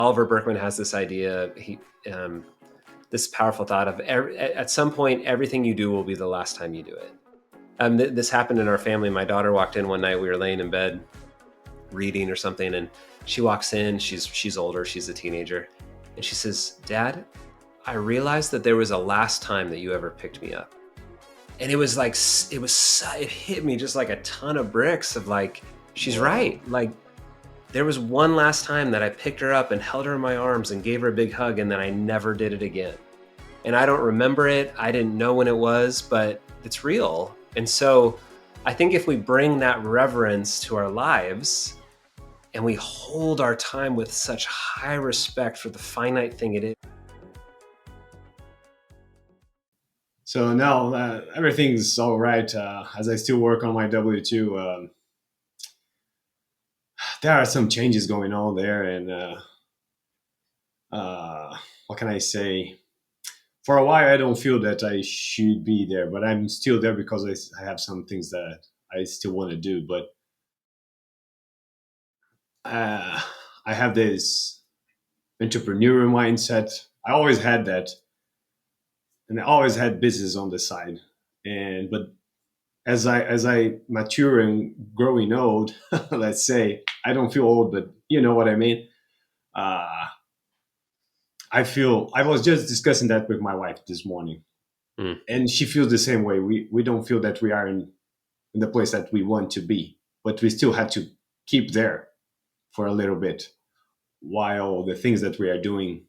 Oliver Berkman has this idea, this powerful thought of at some point, everything you do will be the last time you do it. This happened in our family. My daughter walked in one night. We were laying in bed reading or something, and she walks in. She's older. She's a teenager, and she says, "Dad, I realized that there was a last time that you ever picked me up." And it was like, it hit me just like a ton of bricks of like, she's right. Like, there was one last time that I picked her up and held her in my arms and gave her a big hug, and then I never did it again. And I don't remember it. I didn't know when it was, but it's real. And so I think if we bring that reverence to our lives and we hold our time with such high respect for the finite thing it is. So now everything's all right. As I still work on my W-2, there are some changes going on there. And what can I say? For a while, I don't feel that I should be there, but I'm still there because I have some things that I still want to do. But I have this entrepreneurial mindset. I always had that, and I always had business on the side. But as I mature and growing old, let's say, I don't feel old, but you know what I mean. Uh, I was just discussing that with my wife this morning, and she feels the same way. We don't feel that we are in the place that we want to be, but we still have to keep there for a little bit while the things that we are doing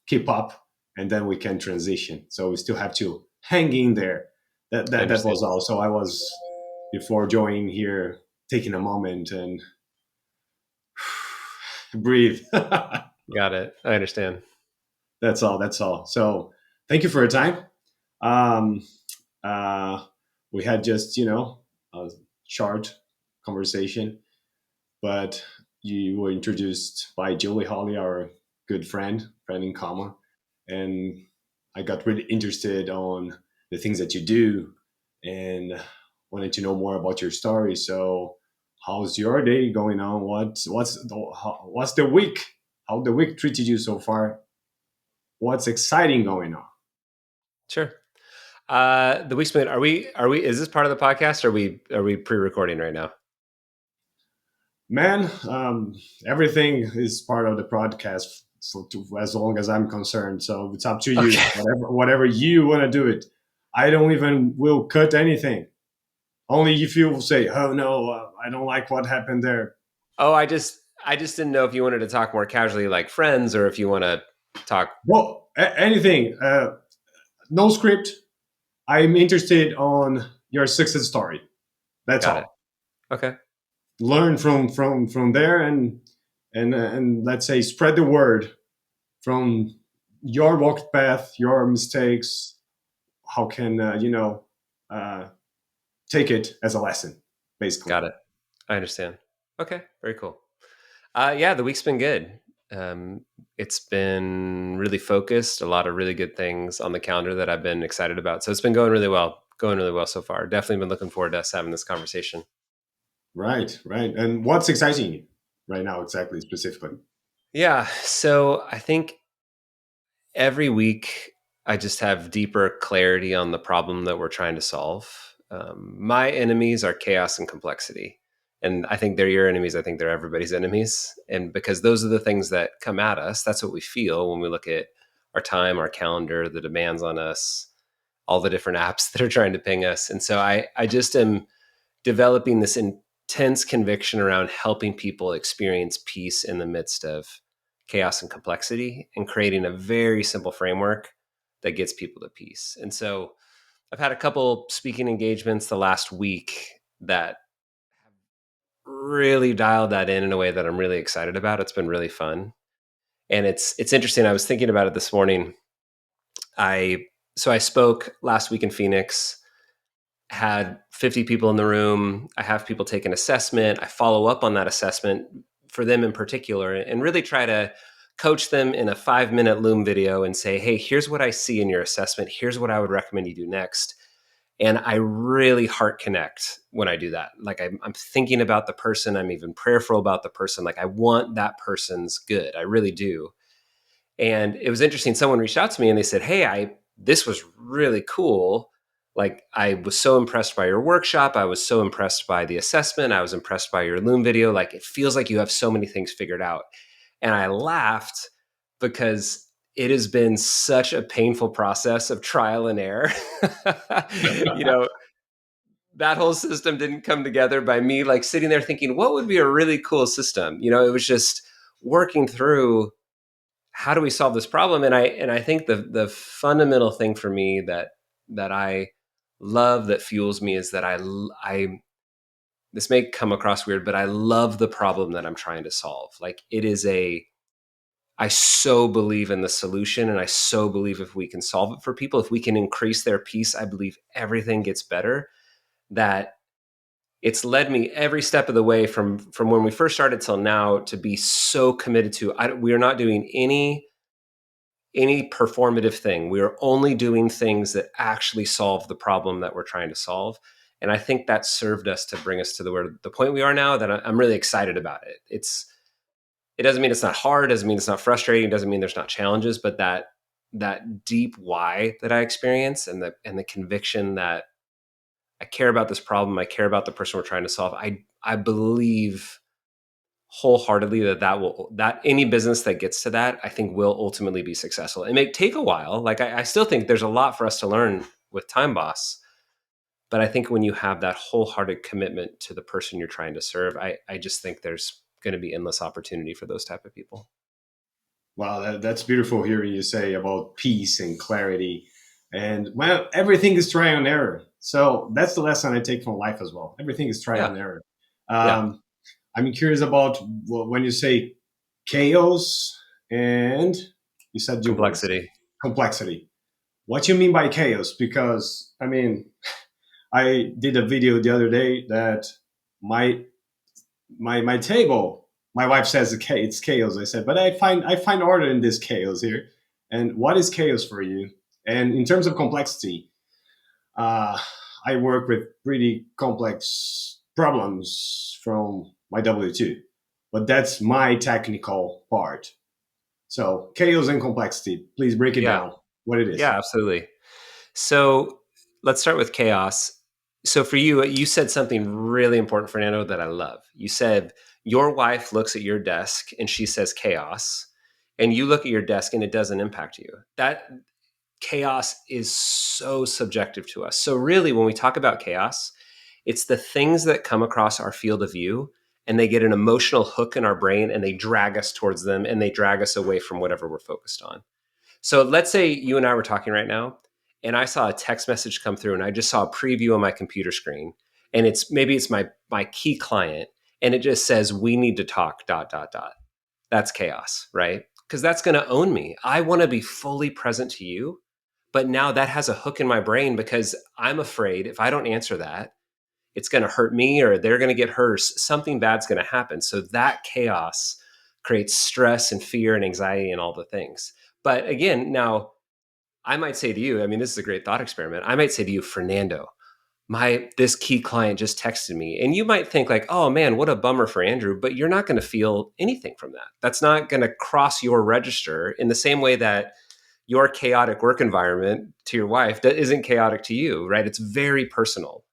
keep up, and then we can transition. So we still have to hang in there. That was all. So I was, before joining here, taking a moment and breathe. Got it. I understand. That's all. That's all. So thank you for your time. Um, uh, we had just, a short conversation, but you were introduced by Julie Holly, our good friend in common. And I got really interested on the things that you do and wanted to know more about your story. So how's your day going on? What's the week? How the week treated you so far? What's exciting going on? Sure. The week's been, is this part of the podcast? Or are we pre-recording right now? Man, everything is part of the podcast, as long as I'm concerned. So it's up to you. Okay. Whatever you want to do it. I don't even will cut anything. Only if you say, "Oh no, I don't like what happened there." Oh, I just didn't know if you wanted to talk more casually like friends, or if you want to talk. Well, anything. No script. I'm interested on your success story. That's Got it. all. Okay. Learn from there, and let's say spread the word from your walked path, your mistakes. How can uh, take it as a lesson, basically. Got it. I understand. Okay. Very cool. Yeah, the week's been good. It's been really focused, a lot of really good things on the calendar that I've been excited about. So it's been going really well so far. Definitely been looking forward to us having this conversation. Right, right. And what's exciting you right now, exactly, specifically? Yeah. So I think every week I just have deeper clarity on the problem that we're trying to solve. My enemies are chaos and complexity. And I think they're your enemies. I think they're everybody's enemies. And because those are the things that come at us, that's what we feel when we look at our time, our calendar, the demands on us, all the different apps that are trying to ping us. And so I just am developing this intense conviction around helping people experience peace in the midst of chaos and complexity, and creating a very simple framework that gets people to peace. And so I've had a couple speaking engagements the last week that have really dialed that in a way that I'm really excited about. It's been really fun. And it's interesting. I was thinking about it this morning. I spoke last week in Phoenix, had 50 people in the room. I have people take an assessment. I follow up on that assessment for them in particular, and really try to coach them in a 5-minute Loom video and say, hey, here's what I see in your assessment. Here's what I would recommend you do next. And I really heart connect when I do that. Like I'm thinking about the person. I'm even prayerful about the person. Like I want that person's good. I really do. And it was interesting. Someone reached out to me and they said, "Hey, I this was really cool. Like I was so impressed by your workshop. I was so impressed by the assessment. I was impressed by your Loom video. Like it feels like you have so many things figured out." And I laughed because it has been such a painful process of trial and error. you know, that whole system didn't come together by me like sitting there thinking, what would be a really cool system? It was just working through how do we solve this problem. And I think the fundamental thing for me that I love that fuels me is that I this may come across weird, but I love the problem that I'm trying to solve. Like it is a I so believe in the solution, and I so believe if we can solve it for people, if we can increase their peace, I believe everything gets better. That it's led me every step of the way from when we first started till now to be so committed to we are not doing any performative thing. We are only doing things that actually solve the problem that we're trying to solve. And I think that served us to bring us to the point we are now, that I'm really excited about it. It doesn't mean it's not hard, doesn't mean it's not frustrating, doesn't mean there's not challenges, but that deep why that I experience, and the conviction that I care about this problem, I care about the person we're trying to solve. I believe wholeheartedly that any business that gets to that, I think will ultimately be successful. It may take a while. Like I still think there's a lot for us to learn with Time Boss, but I think when you have that wholehearted commitment to the person you're trying to serve, I just think there's going to be endless opportunity for those type of people. Wow, that's beautiful hearing you say about peace and clarity. And well, everything is trial and error. So that's the lesson I take from life as well. Everything is trial Yeah, and error. yeah. Um, I'm curious about when you say chaos and you said two words, Complexity. complexity. What you mean by chaos? Because I mean, I did a video the other day that my my table. My wife says it's chaos. I said, but I find order in this chaos here. And what is chaos for you? And in terms of complexity, uh, I work with pretty complex problems from my W2, but that's my technical part. So chaos and complexity. Please break it Yeah, down. What it is. yeah, absolutely. So let's start with chaos. So for you, you said something really important, Fernando, that I love. You said your wife looks at your desk and she says chaos, and you look at your desk and it doesn't impact you. That chaos is so subjective to us. So really, when we talk about chaos, it's the things that come across our field of view and they get an emotional hook in our brain and they drag us towards them and they drag us away from whatever we're focused on. So let's say you and I were talking right now, and I saw a text message come through, and I just saw a preview on my computer screen, and maybe it's my key client, and it just says we need to talk. Dot dot dot. That's chaos, right? Because that's going to own me. I want to be fully present to you, but now that has a hook in my brain because I'm afraid if I don't answer that, it's going to hurt me or they're going to get hurt. Something bad's going to happen. So that chaos creates stress and fear and anxiety and all the things. But again, now I might say to you, I mean, this is a great thought experiment. I might say to you, Fernando, this key client just texted me. And you might think like, oh man, what a bummer for Andrew, but you're not going to feel anything from that. That's not going to cross your register in the same way that your chaotic work environment to your wife that isn't chaotic to you, right? It's very personal.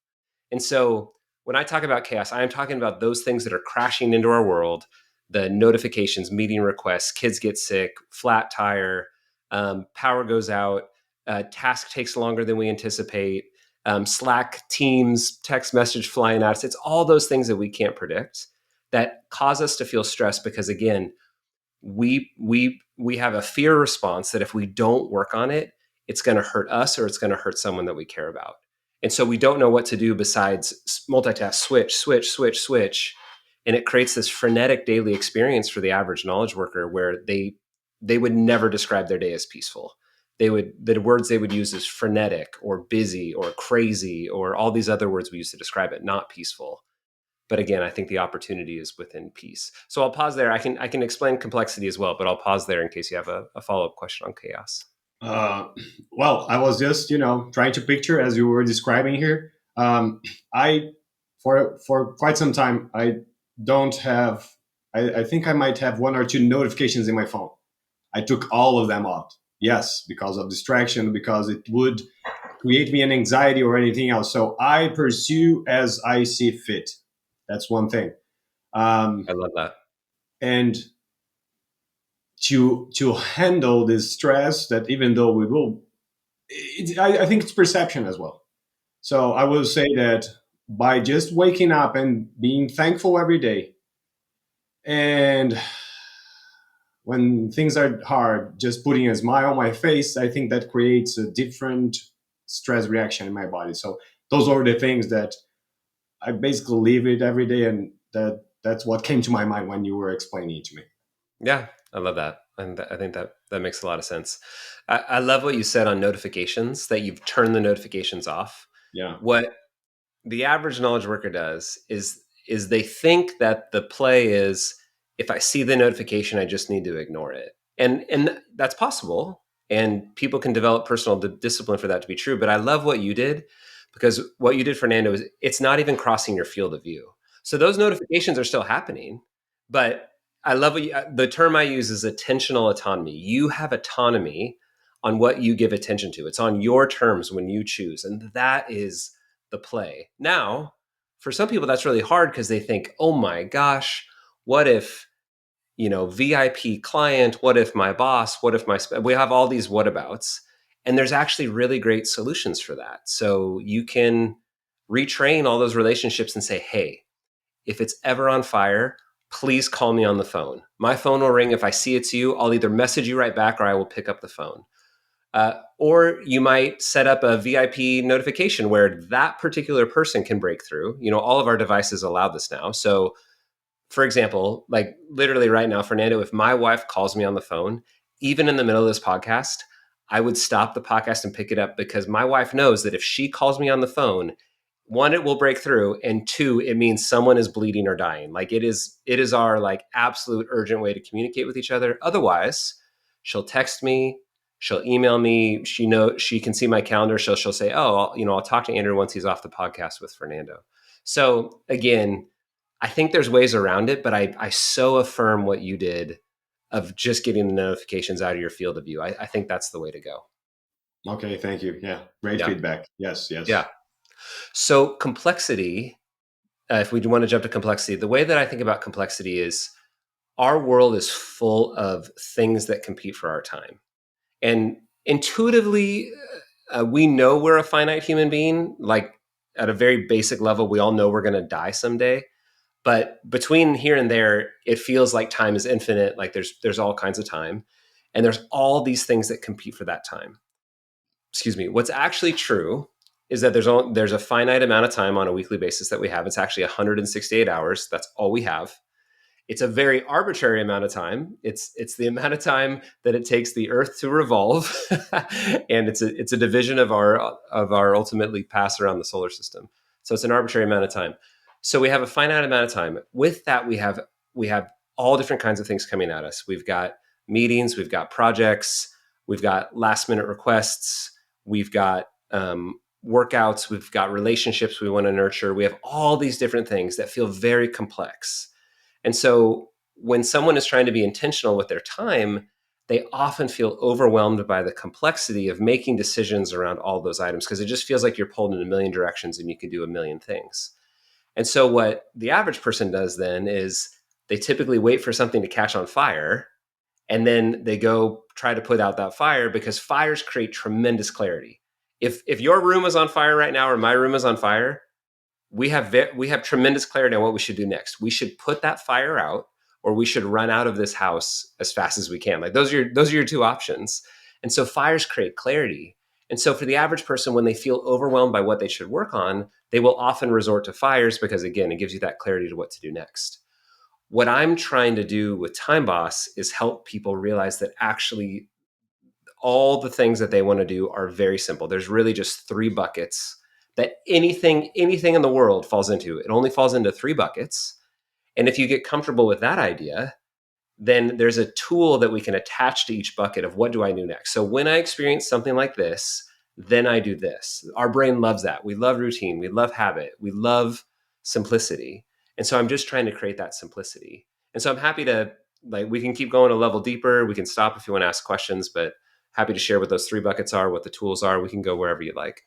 And so when I talk about chaos, I am talking about those things that are crashing into our world, the notifications, meeting requests, kids get sick, flat tire, power goes out, task takes longer than we anticipate, Slack, Teams, text message flying at us. It's all those things that we can't predict that cause us to feel stressed because, again, we have a fear response that if we don't work on it, it's going to hurt us or it's going to hurt someone that we care about. And so we don't know what to do besides multitask, switch, and it creates this frenetic daily experience for the average knowledge worker where they would never describe their day as peaceful. The words they would use is frenetic or busy or crazy or all these other words we use to describe it, not peaceful. But again, I think the opportunity is within peace. So I'll pause there. I can explain complexity as well, but I'll pause there in case you have a follow up question on chaos. Uh, well, I was just trying to picture as you were describing here. I for quite some time I don't have. I think I might have one or two notifications in my phone. I took all of them out. Yes, because of distraction, because it would create me an anxiety or anything else. So I pursue as I see fit. That's one thing. I love that. And to handle this stress, that even though we will, I think it's perception as well. So I will say that by just waking up and being thankful every day, and when things are hard, just putting a smile on my face, I think that creates a different stress reaction in my body. So those are the things that I basically live it every day, and that's what came to my mind when you were explaining it to me. Yeah, I love that. And I think that that makes a lot of sense. I love what you said on notifications, that you've turned the notifications off. Yeah. What the average knowledge worker does is they think that the play is, if I see the notification, I just need to ignore it. And that's possible. And people can develop personal discipline for that to be true. But I love what you did, because what you did, Fernando, is it's not even crossing your field of view. So those notifications are still happening, but I love what the term I use is attentional autonomy. You have autonomy on what you give attention to. It's on your terms when you choose. And that is the play. Now, for some people, that's really hard because they think, oh my gosh, what if, VIP client, what if my boss, what if we have all these whatabouts. And there's actually really great solutions for that. So you can retrain all those relationships and say, hey, if it's ever on fire, please call me on the phone. My phone will ring. If I see it's you, I'll either message you right back or I will pick up the phone. Or you might set up a VIP notification where that particular person can break through. All of our devices allow this now. So, for example, like literally right now, Fernando, if my wife calls me on the phone, even in the middle of this podcast, I would stop the podcast and pick it up, because my wife knows that if she calls me on the phone, one, it will break through, and two, it means someone is bleeding or dying. Like it is our like absolute urgent way to communicate with each other. Otherwise, she'll text me, she'll email me. She can see my calendar. She'll say, oh, I'll talk to Andrew once he's off the podcast with Fernando. So again, I think there's ways around it, but I so affirm what you did of just getting the notifications out of your field of view. I think that's the way to go. Okay. Thank you. Yeah. Great Yeah. feedback. Yes. Yeah. Yes. So complexity, if we want to jump to complexity, the way that I think about complexity is our world is full of things that compete for our time. And intuitively, we know we're a finite human being. Like at a very basic level, we all know we're going to die someday. But between here and there, it feels like time is infinite. Like there's all kinds of time, and there's all these things that compete for that time. Excuse me. What's actually true is that there's a finite amount of time on a weekly basis that we have. It's actually 168 hours. That's all we have. It's a very arbitrary amount of time. It's the amount of time that it takes the Earth to revolve, and it's a division of our ultimately pass around the solar system. So it's an arbitrary amount of time. So we have a finite amount of time. With that, we have all different kinds of things coming at us. We've got meetings, we've got projects, we've got last minute requests, we've got workouts, we've got relationships we want to nurture. We have all these different things that feel very complex. And so when someone is trying to be intentional with their time, they often feel overwhelmed by the complexity of making decisions around all those items, because it just feels like you're pulled in a million directions and you can do a million things. And so what the average person does then is they typically wait for something to catch on fire, and then they go try to put out that fire, because fires create tremendous clarity. If your room is on fire right now or my room is on fire, we have tremendous clarity on what we should do next. We should put that fire out, or we should run out of this house as fast as we can. Like those are your two options. And so fires create clarity. And so for the average person, when they feel overwhelmed by what they should work on, they will often resort to fires, because again, it gives you that clarity to what to do next. What I'm trying to do with Time Boss is help people realize that actually all the things that they want to do are very simple. There's really just three buckets that anything in the world falls into. It only falls into three buckets. And if you get comfortable with that idea, then there's a tool that we can attach to each bucket of what do I do next. So when I experience something like this, then I do this. Our brain loves that. We love routine, we love habit, we love simplicity. And so I'm just trying to create that simplicity. And so I'm happy to like we can keep going a level deeper. We can stop if you want to ask questions, but happy to share what those 3 buckets are, what the tools are. We can go wherever you like.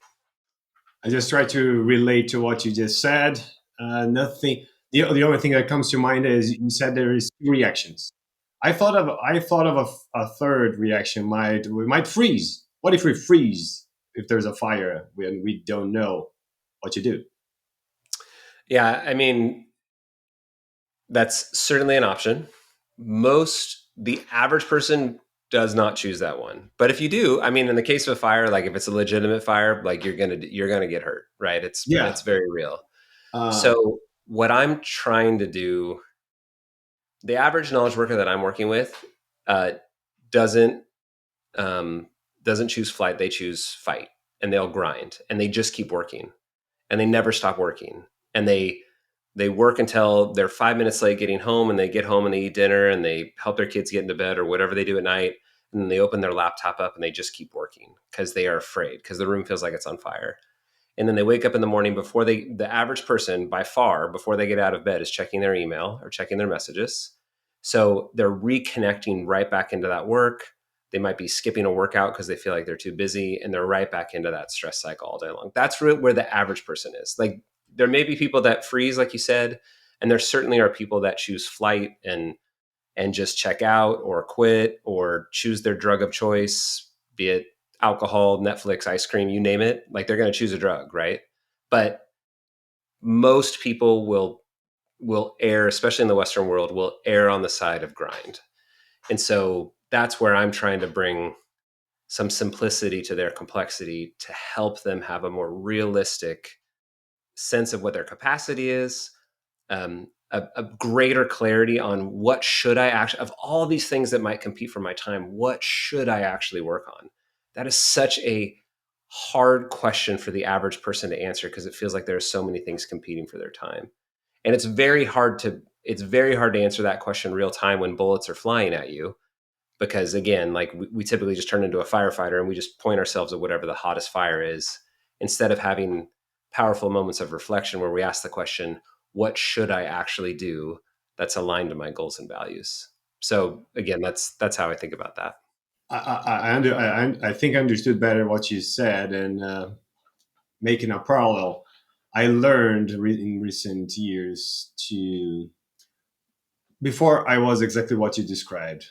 I just try to relate to what you just said. Nothing. The only thing that comes to mind is you said there is two reactions. I thought of a third reaction. We might freeze. What if we freeze if there's a fire when we don't know what to do? Yeah, I mean, that's certainly an option. The average person does not choose that one. But if you do, I mean, in the case of a fire, like if it's a legitimate fire, like you're gonna get hurt, right? It's Yeah. very real. Uh, So what I'm trying to do, the average knowledge worker that I'm working with, uh, doesn't um, doesn't choose flight. They choose fight, and they'll grind, and they just keep working, and they never stop working, and they work until they're 5 minutes late getting home, and they get home and they eat dinner and they help their kids get into bed or whatever they do at night, and then they open their laptop up and they just keep working because they are afraid because the room feels like it's on fire. And then they wake up in the morning before the average person by far before they get out of bed is checking their email or checking their messages. So they're reconnecting right back into that work. They might be skipping a workout because they feel like they're too busy, and they're right back into that stress cycle all day long. That's really where the average person is. Like, there may be people that freeze, like you said, and there certainly are people that choose flight and just check out or quit or choose their drug of choice, be it alcohol, Netflix, ice cream, you name it. Like, they're going to choose a drug, right? But most people will err, especially in the Western world, will err on the side of grind. And so that's where I'm trying to bring some simplicity to their complexity to help them have a more realistic sense of what their capacity is, a greater clarity on what should I actually, of all these things that might compete for my time, what should I actually work on? That is such a hard question for the average person to answer because it feels like there are so many things competing for their time. And it's very hard to answer that question real time when bullets are flying at you, because again, like we typically just turn into a firefighter and we just point ourselves at whatever the hottest fire is, instead of having powerful moments of reflection where we ask the question, what should I actually do that's aligned to my goals and values? So again, that's how I think about that. I think I understood better what you said, and making a parallel. I learned in recent years to, before I was exactly what you described.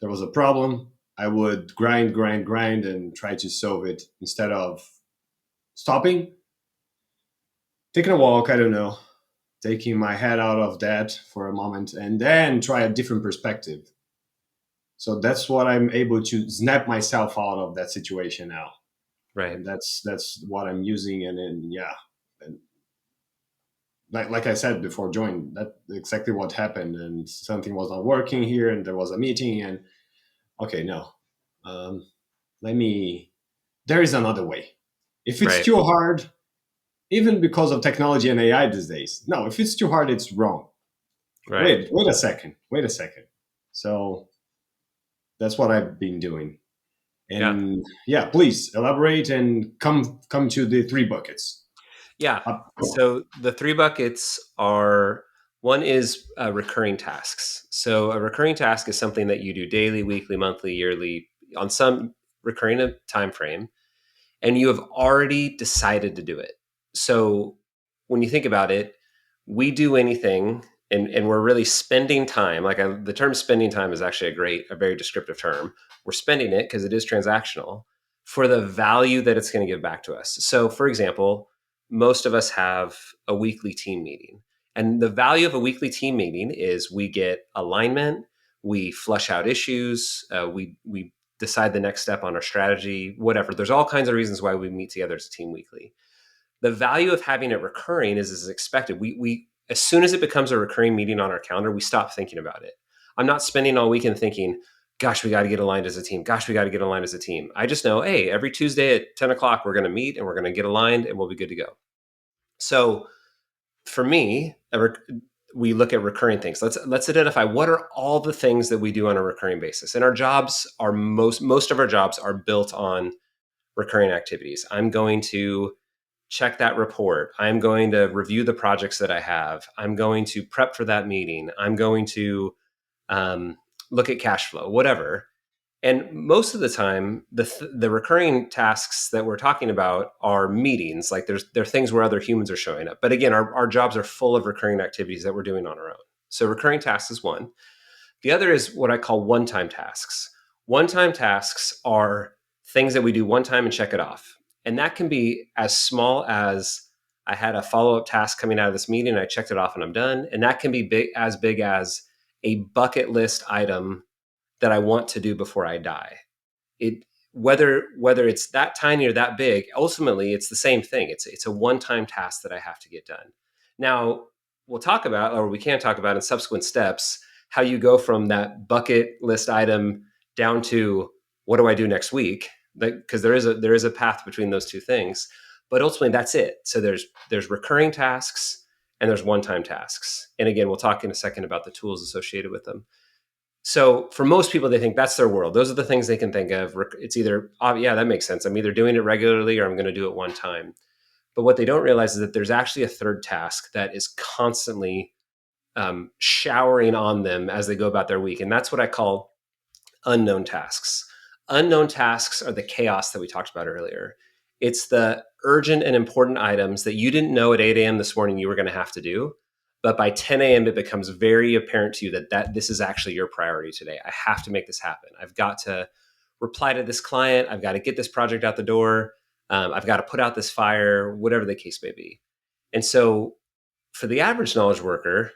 There was a problem. I would grind, grind, grind, and try to solve it instead of stopping, taking a walk. I don't know, taking my head out of that for a moment, and then try a different perspective. So that's what I'm able to snap myself out of that situation now, Right. and that's what I'm using. And then yeah, and like I said before, join that exactly what happened, and something was not working here, and there was a meeting, and okay, no, um, let me. There is another way. If it's Right. too hard, even because of technology and AI these days, no, if it's too hard, it's wrong. Right. Wait a second, wait a second. So that's what I've been doing. Yeah. And yeah, please elaborate and come to the three buckets. Yeah. Up. So the 3 buckets are, one is recurring tasks. So a recurring task is something that you do daily, weekly, monthly, yearly, on some recurring time frame, and you have already decided to do it. So when you think about it, we do anything, and we're really spending time. Like, the term spending time is actually a very descriptive term. We're spending it because it is transactional for the value that it's going to give back to us. So, for example, most of us have a weekly team meeting. And the value of a weekly team meeting is we get alignment, we flush out issues, we decide the next step on our strategy, whatever. There's all kinds of reasons why we meet together as a team weekly. The value of having it recurring is expected. We as soon as it becomes a recurring meeting on our calendar, we stop thinking about it. I'm not spending all weekend thinking, gosh, we got to get aligned as a team. Gosh, we got to get aligned as a team. I just know, hey, every Tuesday at 10 o'clock, we're going to meet and we're going to get aligned and we'll be good to go. So for me, we look at recurring things. Let's identify what are all the things that we do on a recurring basis. And our jobs are most of our jobs are built on recurring activities. I'm going to check that report. I'm going to review the projects that I have. I'm going to prep for that meeting. I'm going to um, look at cash flow, whatever. And most of the time, the recurring tasks that we're talking about are meetings. Like there are things where other humans are showing up. But again, our jobs are full of recurring activities that we're doing on our own. So recurring tasks is one. The other is what I call one-time tasks. One-time tasks are things that we do one time and check it off. And that can be as small as I had a follow-up task coming out of this meeting, I checked it off and I'm done. And that can be big as a bucket list item that I want to do before I die. It whether it's that tiny or that big, ultimately it's the same thing. It's a one-time task that I have to get done. Now, we'll talk about, or we can talk about in subsequent steps, how you go from that bucket list item down to what do I do next week? Because there is a path between those two things. But ultimately that's it. So there's recurring tasks and there's one-time tasks. And again, we'll talk in a second about the tools associated with them. So for most people, they think that's their world. Those are the things they can think of. It's either, oh, yeah, that makes sense. I'm either doing it regularly or I'm going to do it one time. But what they don't realize is that there's actually a third task that is constantly showering on them as they go about their week. And that's what I call unknown tasks. Unknown tasks are the chaos that we talked about earlier. It's the urgent and important items that you didn't know at 8 a.m. this morning you were going to have to do. But by 10 a.m., it becomes very apparent to you that this is actually your priority today. I have to make this happen. I've got to reply to this client. I've got to get this project out the door. I've got to put out this fire, whatever the case may be. And so for the average knowledge worker,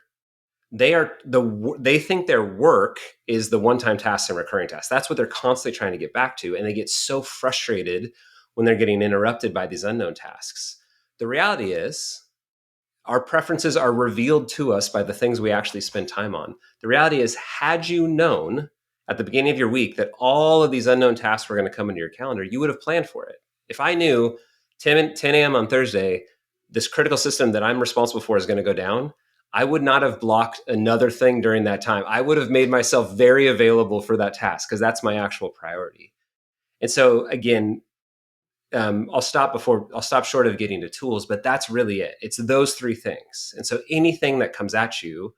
they think their work is the one-time tasks and recurring tasks. That's what they're constantly trying to get back to, and they get so frustrated when they're getting interrupted by these unknown tasks. The reality is our preferences are revealed to us by the things we actually spend time on. The reality is, had you known at the beginning of your week that all of these unknown tasks were going to come into your calendar, you would have planned for it. If I knew 10 a.m. on Thursday, this critical system that I'm responsible for is going to go down, I would not have blocked another thing during that time. I would have made myself very available for that task because that's my actual priority. And so again, I'll stop short of getting to tools, but that's really it. It's those three things. And so anything that comes at you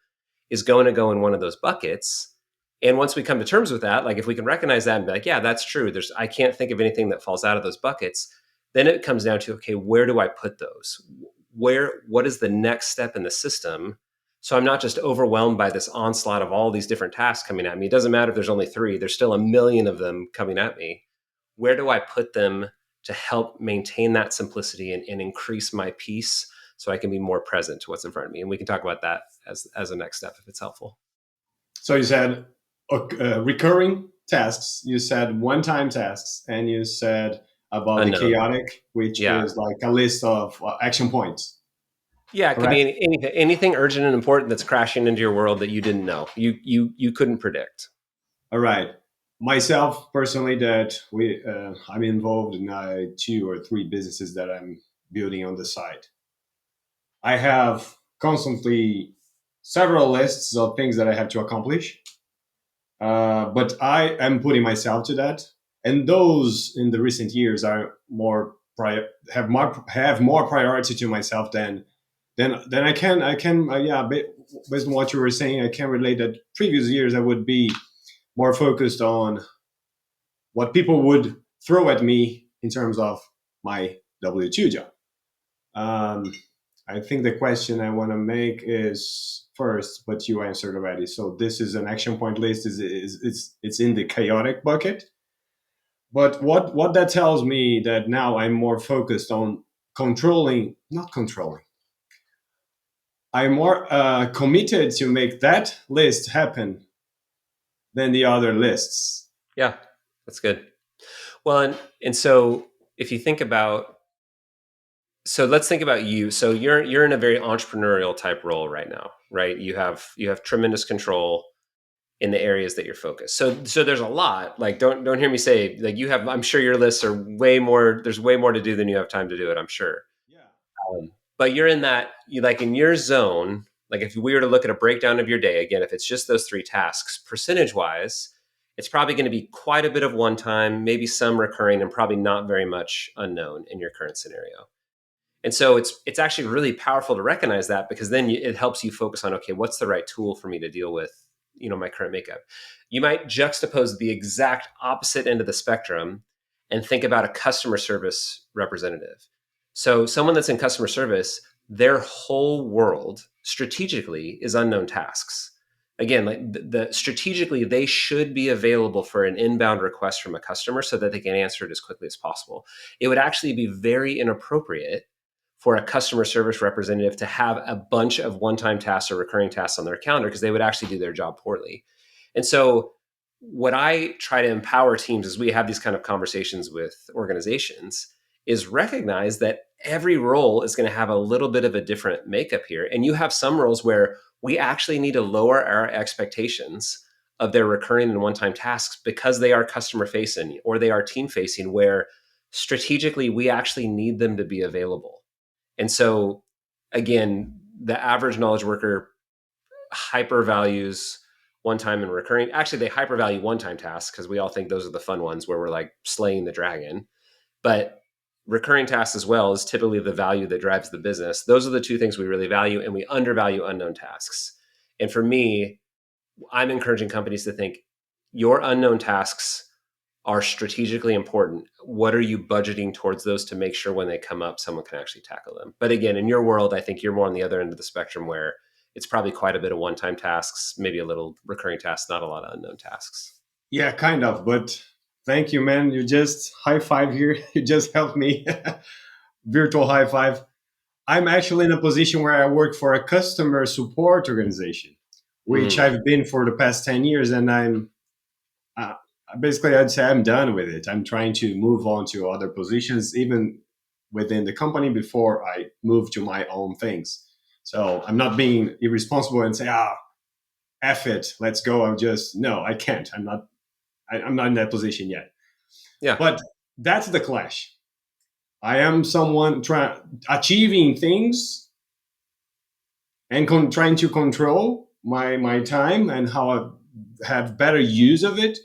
is going to go in one of those buckets. And once we come to terms with that, like if we can recognize that and be like, yeah, that's true. I can't think of anything that falls out of those buckets. Then it comes down to, okay, where do I put those? What is the next step in the system? So I'm not just overwhelmed by this onslaught of all these different tasks coming at me. It doesn't matter if there's only three, there's still a million of them coming at me. Where do I put them to help maintain that simplicity and increase my peace so I can be more present to what's in front of me? And we can talk about that as a next step if it's helpful. So you said recurring tasks, you said one-time tasks, and you said about the Unknown. chaotic, which Yeah. is like a list of action points. Yeah, it could be Correct. anything urgent and important that's crashing into your world that you didn't know. You couldn't predict. All right. Myself personally, that I'm involved in two or three businesses that I'm building on the side. I have constantly several lists of things that I have to accomplish, but I am putting myself to that. And those in the recent years are have more priority to myself than I can yeah. Based on what you were saying, I can relate that previous years I would be more focused on what people would throw at me in terms of my W-2 job. Um, I think the question I want to make is first, but you answered already. So this is an action point list. It's in the chaotic bucket. But what that tells me that now I'm more focused on controlling, not controlling. I'm more committed to make that list happen than the other lists. Yeah, that's good. Well, and so if you think about, so let's think about you. So you're in a very entrepreneurial type role right now, right? You have tremendous control in the areas that you're focused. So there's a lot. Like don't hear me say like you have. I'm sure your lists are way more. There's way more to do than you have time to do it. I'm sure. Yeah. But you're in that you like in your zone. Like if we were to look at a breakdown of your day again, if it's just those three tasks, percentage wise, it's probably going to be quite a bit of one time, maybe some recurring, and probably not very much unknown in your current scenario. And so it's actually really powerful to recognize that because then it helps you focus on, okay, what's the right tool for me to deal with my current makeup. You might juxtapose the exact opposite end of the spectrum and think about a customer service representative. So someone that's in customer service, their whole world strategically is unknown tasks. Again, like strategically, they should be available for an inbound request from a customer so that they can answer it as quickly as possible. It would actually be very inappropriate for a customer service representative to have a bunch of one-time tasks or recurring tasks on their calendar, because they would actually do their job poorly. And so what I try to empower teams as we have these kind of conversations with organizations is recognize that every role is going to have a little bit of a different makeup here. And you have some roles where we actually need to lower our expectations of their recurring and one-time tasks because they are customer facing or they are team facing, where strategically we actually need them to be available. And so again, the average knowledge worker hyper values one time and recurring. Actually, they hyper value one time tasks because we all think those are the fun ones where we're like slaying the dragon. But recurring tasks as well is typically the value that drives the business. Those are the two things we really value, and we undervalue unknown tasks. And for me, I'm encouraging companies to think your unknown tasks are strategically important. What are you budgeting towards those to make sure when they come up, someone can actually tackle them? But again, in your world, I think you're more on the other end of the spectrum where it's probably quite a bit of one-time tasks, maybe a little recurring tasks, not a lot of unknown tasks. Yeah, kind of. But thank you, man. You just high five here. You just helped me. Virtual high five. I'm actually in a position where I work for a customer support organization, which Mm, I've been for the past 10 years. And uh, basically, I'd say I'm done with it. I'm trying to move on to other positions, even within the company, before I move to my own things. So I'm not being irresponsible and say, F it, let's go. No, I can't. I'm not in that position yet. yeah, But that's the clash. I am someone trying achieving things and trying to control my time and how I have better use of it.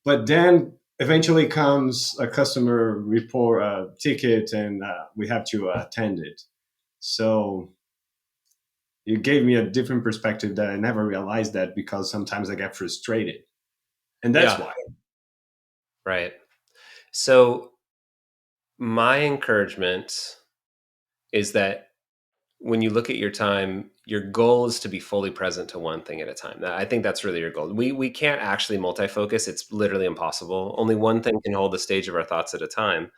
But then eventually comes a customer report ticket, and we have to attend it. So it gave me a different perspective that I never realized that, because sometimes I get frustrated, and that's yeah, why. right. So my encouragement is that when you look at your time, your goal is to be fully present to one thing at a time. I think that's really your goal. We can't actually multi-focus. It's literally impossible. Only one thing can hold the stage of our thoughts at a time.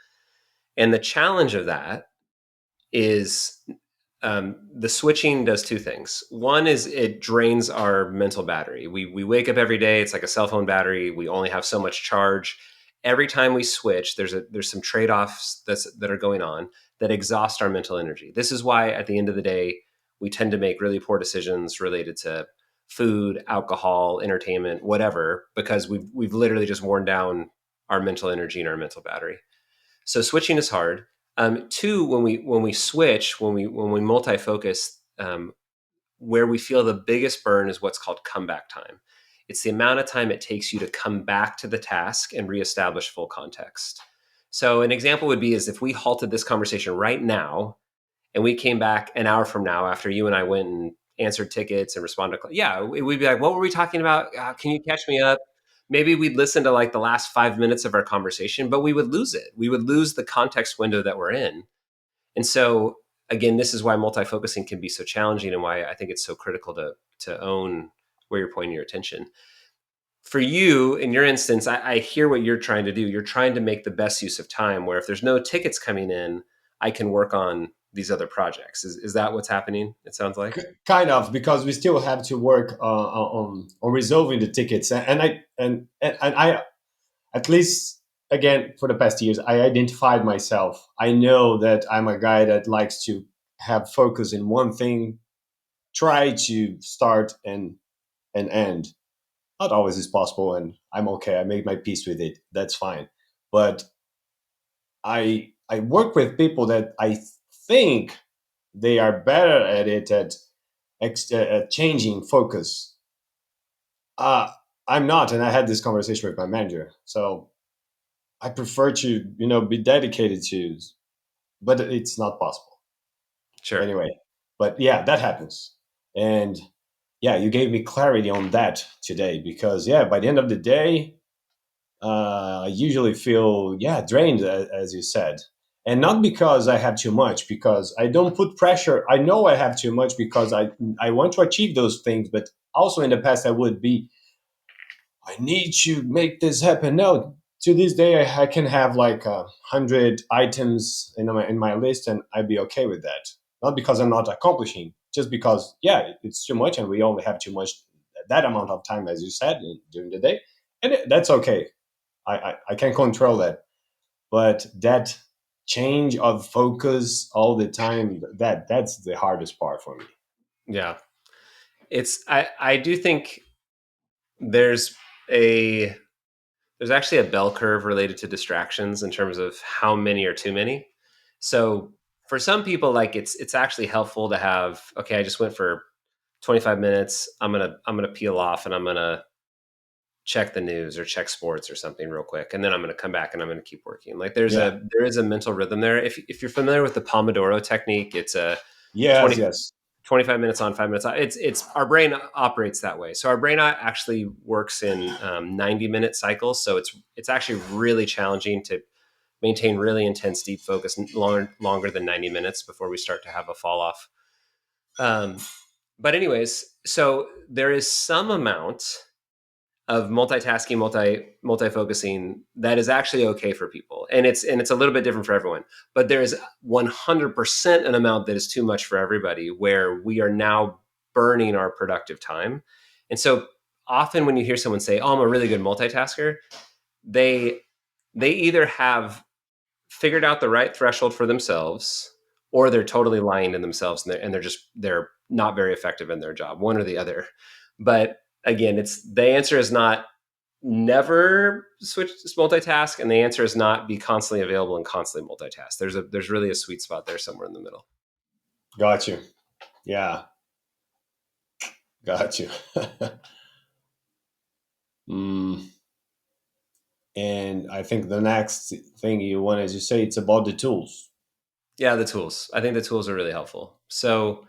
And the challenge of that is the switching does two things. One is it drains our mental battery. We wake up every day. It's like a cell phone battery. We only have so much charge. Every time we switch, there's some trade offs that are going on that exhaust our mental energy. This is why at the end of the day, we tend to make really poor decisions related to food, alcohol, entertainment, whatever, because we've literally just worn down our mental energy and our mental battery. So switching is hard. Two, when we switch, when we multi-focus, where we feel the biggest burn is what's called comeback time. It's the amount of time it takes you to come back to the task and reestablish full context. So an example would be is if we halted this conversation right now and we came back an hour from now after you and I went and answered tickets and responded to, yeah, we'd be like, what were we talking about? Can you catch me up? Maybe we'd listen to like the last 5 minutes of our conversation, but we would lose it. We would lose the context window that we're in. And so again, this is why multi-focusing can be so challenging and why I think it's so critical to own where you're pointing your attention. For you, in your instance, I hear what you're trying to do. You're trying to make the best use of time where if there's no tickets coming in, I can work on these other projects. Is that what's happening? It sounds like. Kind of, because we still have to work on resolving the tickets, and I, at least, again, for the past years, I identified myself. I know that I'm a guy that likes to have focus in one thing, try to start and end. Not always is possible, and I'm okay. I made my peace with it. That's fine. But I work with people that I think they are better at it, at changing focus. Uh, I'm not, and I had this conversation with my manager. So I prefer to, be dedicated to, but it's not possible Sure. anyway. But yeah, that happens, and yeah, you gave me clarity on that today, because yeah, by the end of the day, I usually feel, yeah, drained, as you said. And not because I have too much, because I don't put pressure. I know I have too much because I want to achieve those things, but also in the past I would be, I need to make this happen. No, to this day I can have like 100 items in my list, and I'd be okay with that. Not because I'm not accomplishing, just because yeah, it's too much, and we only have too much, that amount of time, as you said, during the day, and that's okay. I can control that. But that change of focus all the time, that's the hardest part for me. Yeah. I do think there's a there's actually a bell curve related to distractions in terms of how many are too many. So for some people, like it's actually helpful to have, okay, I just went for 25 minutes. I'm gonna peel off and I'm gonna check the news or check sports or something real quick, and then I'm gonna come back and I'm gonna keep working. Like Yeah. there is a mental rhythm there. If you're familiar with the Pomodoro technique, it's a Yes. 20 Yes. 25 minutes on, 5 minutes off. It's our brain operates that way. So our brain actually works in 90-minute cycles. So it's actually really challenging to maintain really intense deep focus longer than 90 minutes before we start to have a fall off. Um, but anyways, so there is some amount of multitasking, multi-focusing that is actually okay for people, and it's a little bit different for everyone. But there is 100% an amount that is too much for everybody, where we are now burning our productive time. And so often when you hear someone say, "Oh, I'm a really good multitasker," they they either have figured out the right threshold for themselves, or they're totally lying to themselves, and they're not very effective in their job, one or the other. But again, it's the answer is not never switch to multitask, and the answer is not be constantly available and constantly multitask. There's really a sweet spot there somewhere in the middle. Got you. Yeah. Got you. mm, and I think the next thing you wanted to say, it's about the tools. Yeah, the tools. I think the tools are really helpful. So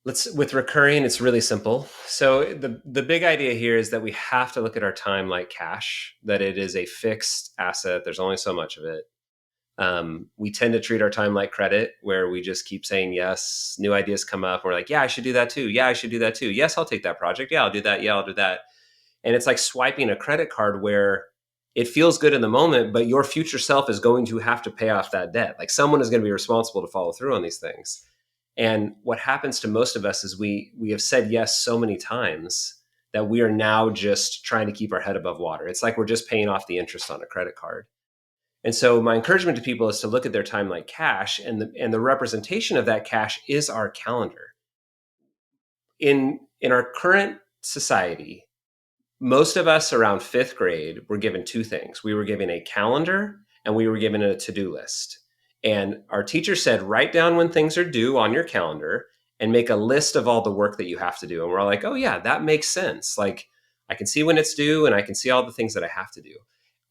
let's with recurring, it's really simple. So the big idea here is that we have to look at our time like cash, that it is a fixed asset. There's only so much of it. We tend to treat our time like credit, where we just keep saying yes. New ideas come up. We're like, yeah, I should do that too. Yeah, I should do that too. Yes, I'll take that project. Yeah, I'll do that. Yeah, I'll do that. And it's like swiping a credit card, where it feels good in the moment, but your future self is going to have to pay off that debt. Like someone is going to be responsible to follow through on these things. And what happens to most of us is we have said yes so many times that we are now just trying to keep our head above water. It's like we're just paying off the interest on a credit card. And so my encouragement to people is to look at their time like cash, and the representation of that cash is our calendar. In our current society, most of us around fifth grade were given two things. We were given a calendar and we were given a to-do list. And our teacher said, write down when things are due on your calendar and make a list of all the work that you have to do. And we're all like, oh yeah, that makes sense. Like I can see when it's due and I can see all the things that I have to do.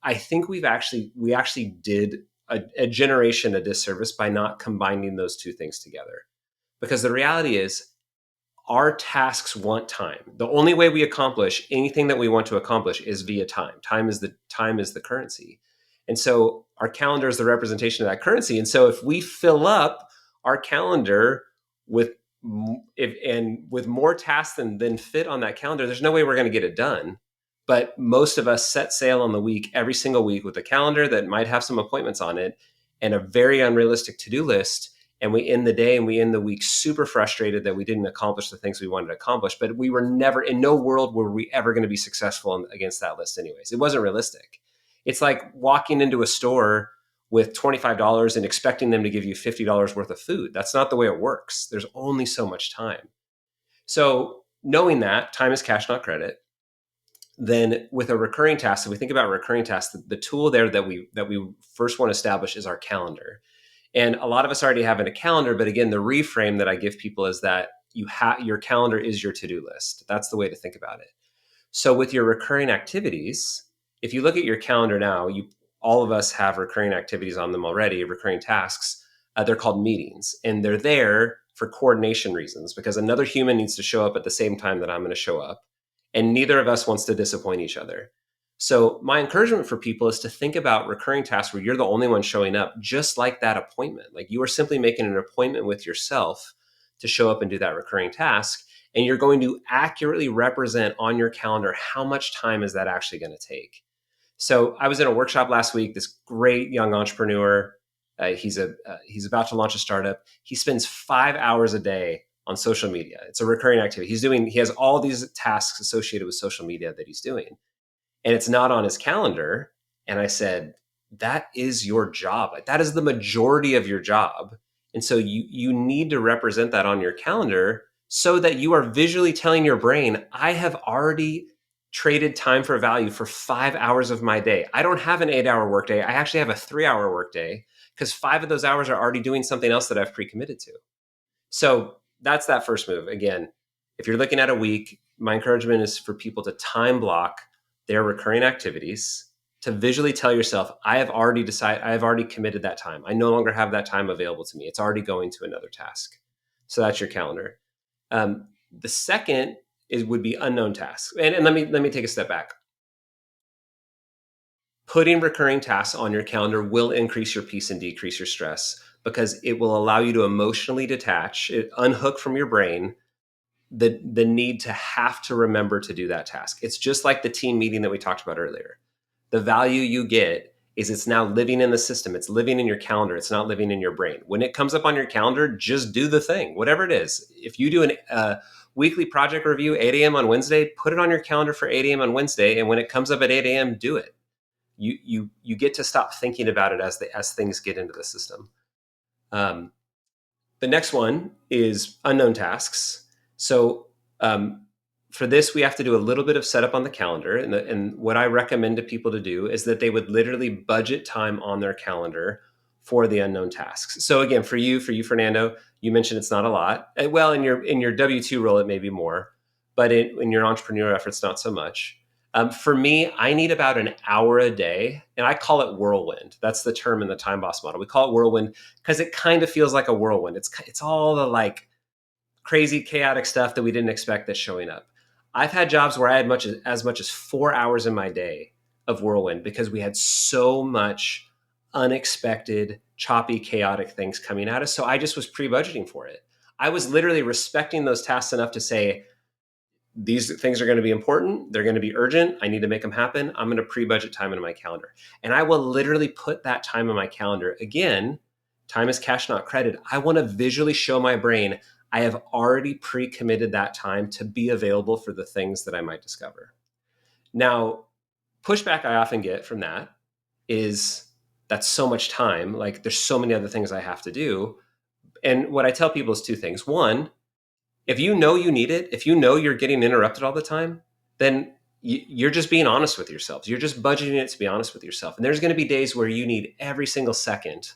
I think we actually did a generation a disservice by not combining those two things together. Because the reality is our tasks want time. The only way we accomplish anything that we want to accomplish is via time. Time is the currency. And so our calendar is the representation of that currency. And so if we fill up our calendar with with more tasks than fit on that calendar, there's no way we're going to get it done. But most of us set sail on the week every single week with a calendar that might have some appointments on it and a very unrealistic to-do list, and we end the day and we end the week super frustrated that we didn't accomplish the things we wanted to accomplish. But we were never, in no world were we ever going to be successful against that list anyways. It wasn't realistic. It's like walking into a store with $25 and expecting them to give you $50 worth of food. That's not the way it works. There's only so much time. So knowing that time is cash, not credit, then with a recurring task, if we think about recurring tasks, the tool there that we first want to establish is our calendar. And a lot of us already have in a calendar, but again, the reframe that I give people is that your calendar is your to-do list. That's the way to think about it. So with your recurring activities, if you look at your calendar now, you all of us have recurring activities on them already, recurring tasks. They're called meetings, and they're there for coordination reasons, because another human needs to show up at the same time that I'm going to show up. And neither of us wants to disappoint each other. So my encouragement for people is to think about recurring tasks where you're the only one showing up, just like that appointment. Like you are simply making an appointment with yourself to show up and do that recurring task. And you're going to accurately represent on your calendar how much time is that actually going to take. So I was in a workshop last week. This great young entrepreneur, he's about to launch a startup. He spends 5 hours a day on social media. It's a recurring activity. He has all these tasks associated with social media that he's doing, and it's not on his calendar. And I said, that is your job. Like, that is the majority of your job. And so you need to represent that on your calendar so that you are visually telling your brain, I have already traded time for value for 5 hours of my day. I don't have an 8 hour workday. I actually have a 3 hour workday because 5 of those hours are already doing something else that I've pre-committed to. So that's that first move. Again, if you're looking at a week, my encouragement is for people to time block their recurring activities, to visually tell yourself, I have already committed that time. I no longer have that time available to me. It's already going to another task. So that's your calendar. The second would be unknown tasks. And let me take a step back. Putting recurring tasks on your calendar will increase your peace and decrease your stress because it will allow you to emotionally detach, unhook from your brain the need to have to remember to do that task. It's just like the team meeting that we talked about earlier. The value you get is it's now living in the system. It's living in your calendar. It's not living in your brain. When it comes up on your calendar, just do the thing, whatever it is. If you do a weekly project review, 8 a.m. on Wednesday, put it on your calendar for 8 a.m. on Wednesday. And when it comes up at 8 a.m., do it. You get to stop thinking about it as things get into the system. The next one is unknown tasks. So for this, we have to do a little bit of setup on the calendar. And what I recommend to people to do is that they would literally budget time on their calendar for the unknown tasks. So again, for you, Fernando, you mentioned it's not a lot. Well, in your W-2 role, it may be more, but in your entrepreneur efforts, not so much. For me, I need about an hour a day, and I call it whirlwind. That's the term in the Time Boss model. We call it whirlwind because it kind of feels like a whirlwind. It's all the like crazy, chaotic stuff that we didn't expect that's showing up. I've had jobs where I had as much as 4 hours in my day of whirlwind because we had so much unexpected, choppy, chaotic things coming at us. So I just was pre-budgeting for it. I was literally respecting those tasks enough to say, these things are going to be important. They're going to be urgent. I need to make them happen. I'm going to pre-budget time into my calendar. And I will literally put that time in my calendar. Again, time is cash, not credit. I want to visually show my brain I have already pre-committed that time to be available for the things that I might discover. Now, pushback I often get from that is that's so much time. Like there's so many other things I have to do. And what I tell people is two things. One, if you know you need it, if you know you're getting interrupted all the time, then you're just being honest with yourselves. You're just budgeting it to be honest with yourself. And there's going to be days where you need every single second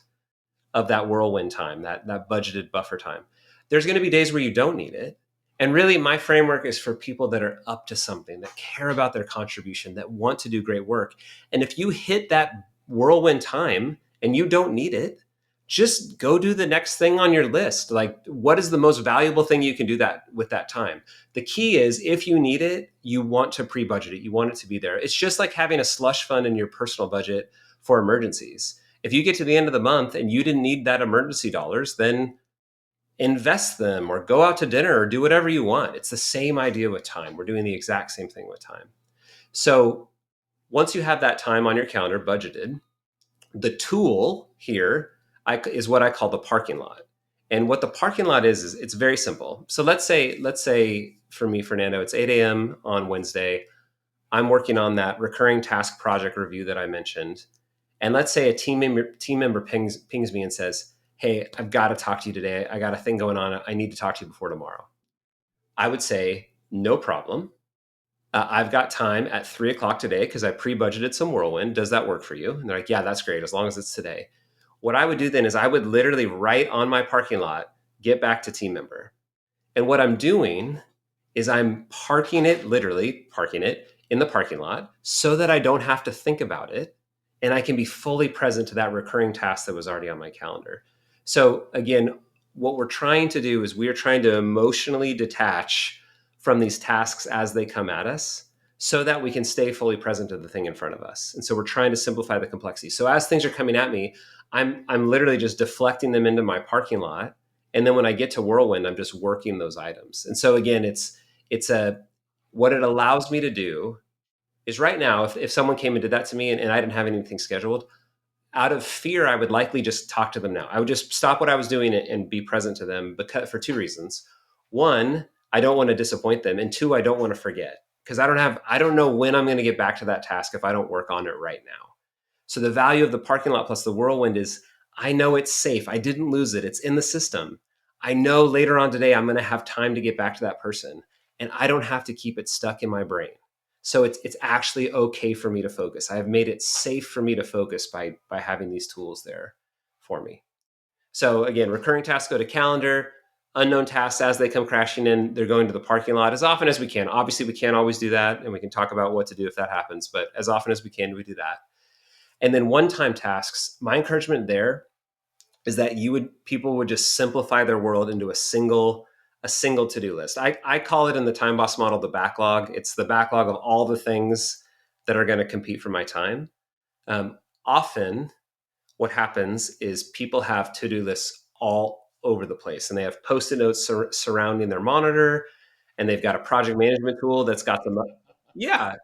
of that whirlwind time, that budgeted buffer time. There's going to be days where you don't need it. And really, my framework is for people that are up to something, that care about their contribution, that want to do great work. And if you hit that whirlwind time and you don't need it, just go do the next thing on your list. Like, what is the most valuable thing you can do that with that time? The key is if you need it, you want to pre-budget it. You want it to be there. It's just like having a slush fund in your personal budget for emergencies. If you get to the end of the month and you didn't need that emergency dollars, then invest them or go out to dinner or do whatever you want. It's the same idea with time. We're doing the exact same thing with time. So once you have that time on your calendar budgeted, the tool here is what I call the parking lot. And what the parking lot is it's very simple. So let's say for me, Fernando, it's 8 a.m. on Wednesday. I'm working on that recurring task project review that I mentioned. And let's say a team member pings me and says, hey, I've got to talk to you today. I got a thing going on. I need to talk to you before tomorrow. I would say, no problem. I've got time at 3 o'clock today because I pre-budgeted some whirlwind. Does that work for you? And they're like, yeah, that's great as long as it's today. What I would do then is I would literally write on my parking lot, get back to team member. And what I'm doing is I'm literally parking it in the parking lot so that I don't have to think about it. And I can be fully present to that recurring task that was already on my calendar. So again, what we're trying to do is we are trying to emotionally detach from these tasks as they come at us so that we can stay fully present to the thing in front of us. And so we're trying to simplify the complexity. So as things are coming at me, I'm literally just deflecting them into my parking lot. And then when I get to Whirlwind, I'm just working those items. And so again, it's a what it allows me to do is right now, if someone came and did that to me and I didn't have anything scheduled, out of fear, I would likely just talk to them now. I would just stop what I was doing and be present to them because for two reasons. One, I don't want to disappoint them, and two, I don't want to forget because I don't know when I'm going to get back to that task if I don't work on it right now. So the value of the parking lot plus the Whirlwind is I know it's safe. I didn't lose it. It's in the system. I know later on today I'm going to have time to get back to that person, and I don't have to keep it stuck in my brain. So it's actually okay for me to focus. I have made it safe for me to focus by having these tools there for me. So again, recurring tasks go to calendar. Unknown tasks as they come crashing in, they're going to the parking lot as often as we can. Obviously, we can't always do that, and we can talk about what to do if that happens. But as often as we can, we do that. And then one-time tasks. My encouragement there is that people would just simplify their world into a single to-do list. I call it in the time boss model the backlog. It's the backlog of all the things that are going to compete for my time. Often what happens is people have to-do lists all over the place and they have post-it notes surrounding their monitor and they've got a project management tool that's got them. Yeah,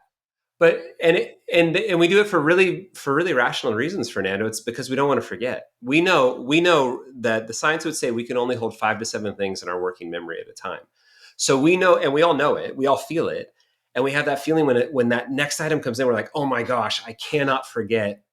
but and we do it for really rational reasons, Fernando. It's because we don't want to forget. We know that the science would say we can only hold 5 to 7 things in our working memory at a time. So we know, and we all know it. We all feel it, and we have that feeling when that next item comes in, we're like, oh my gosh, I cannot forget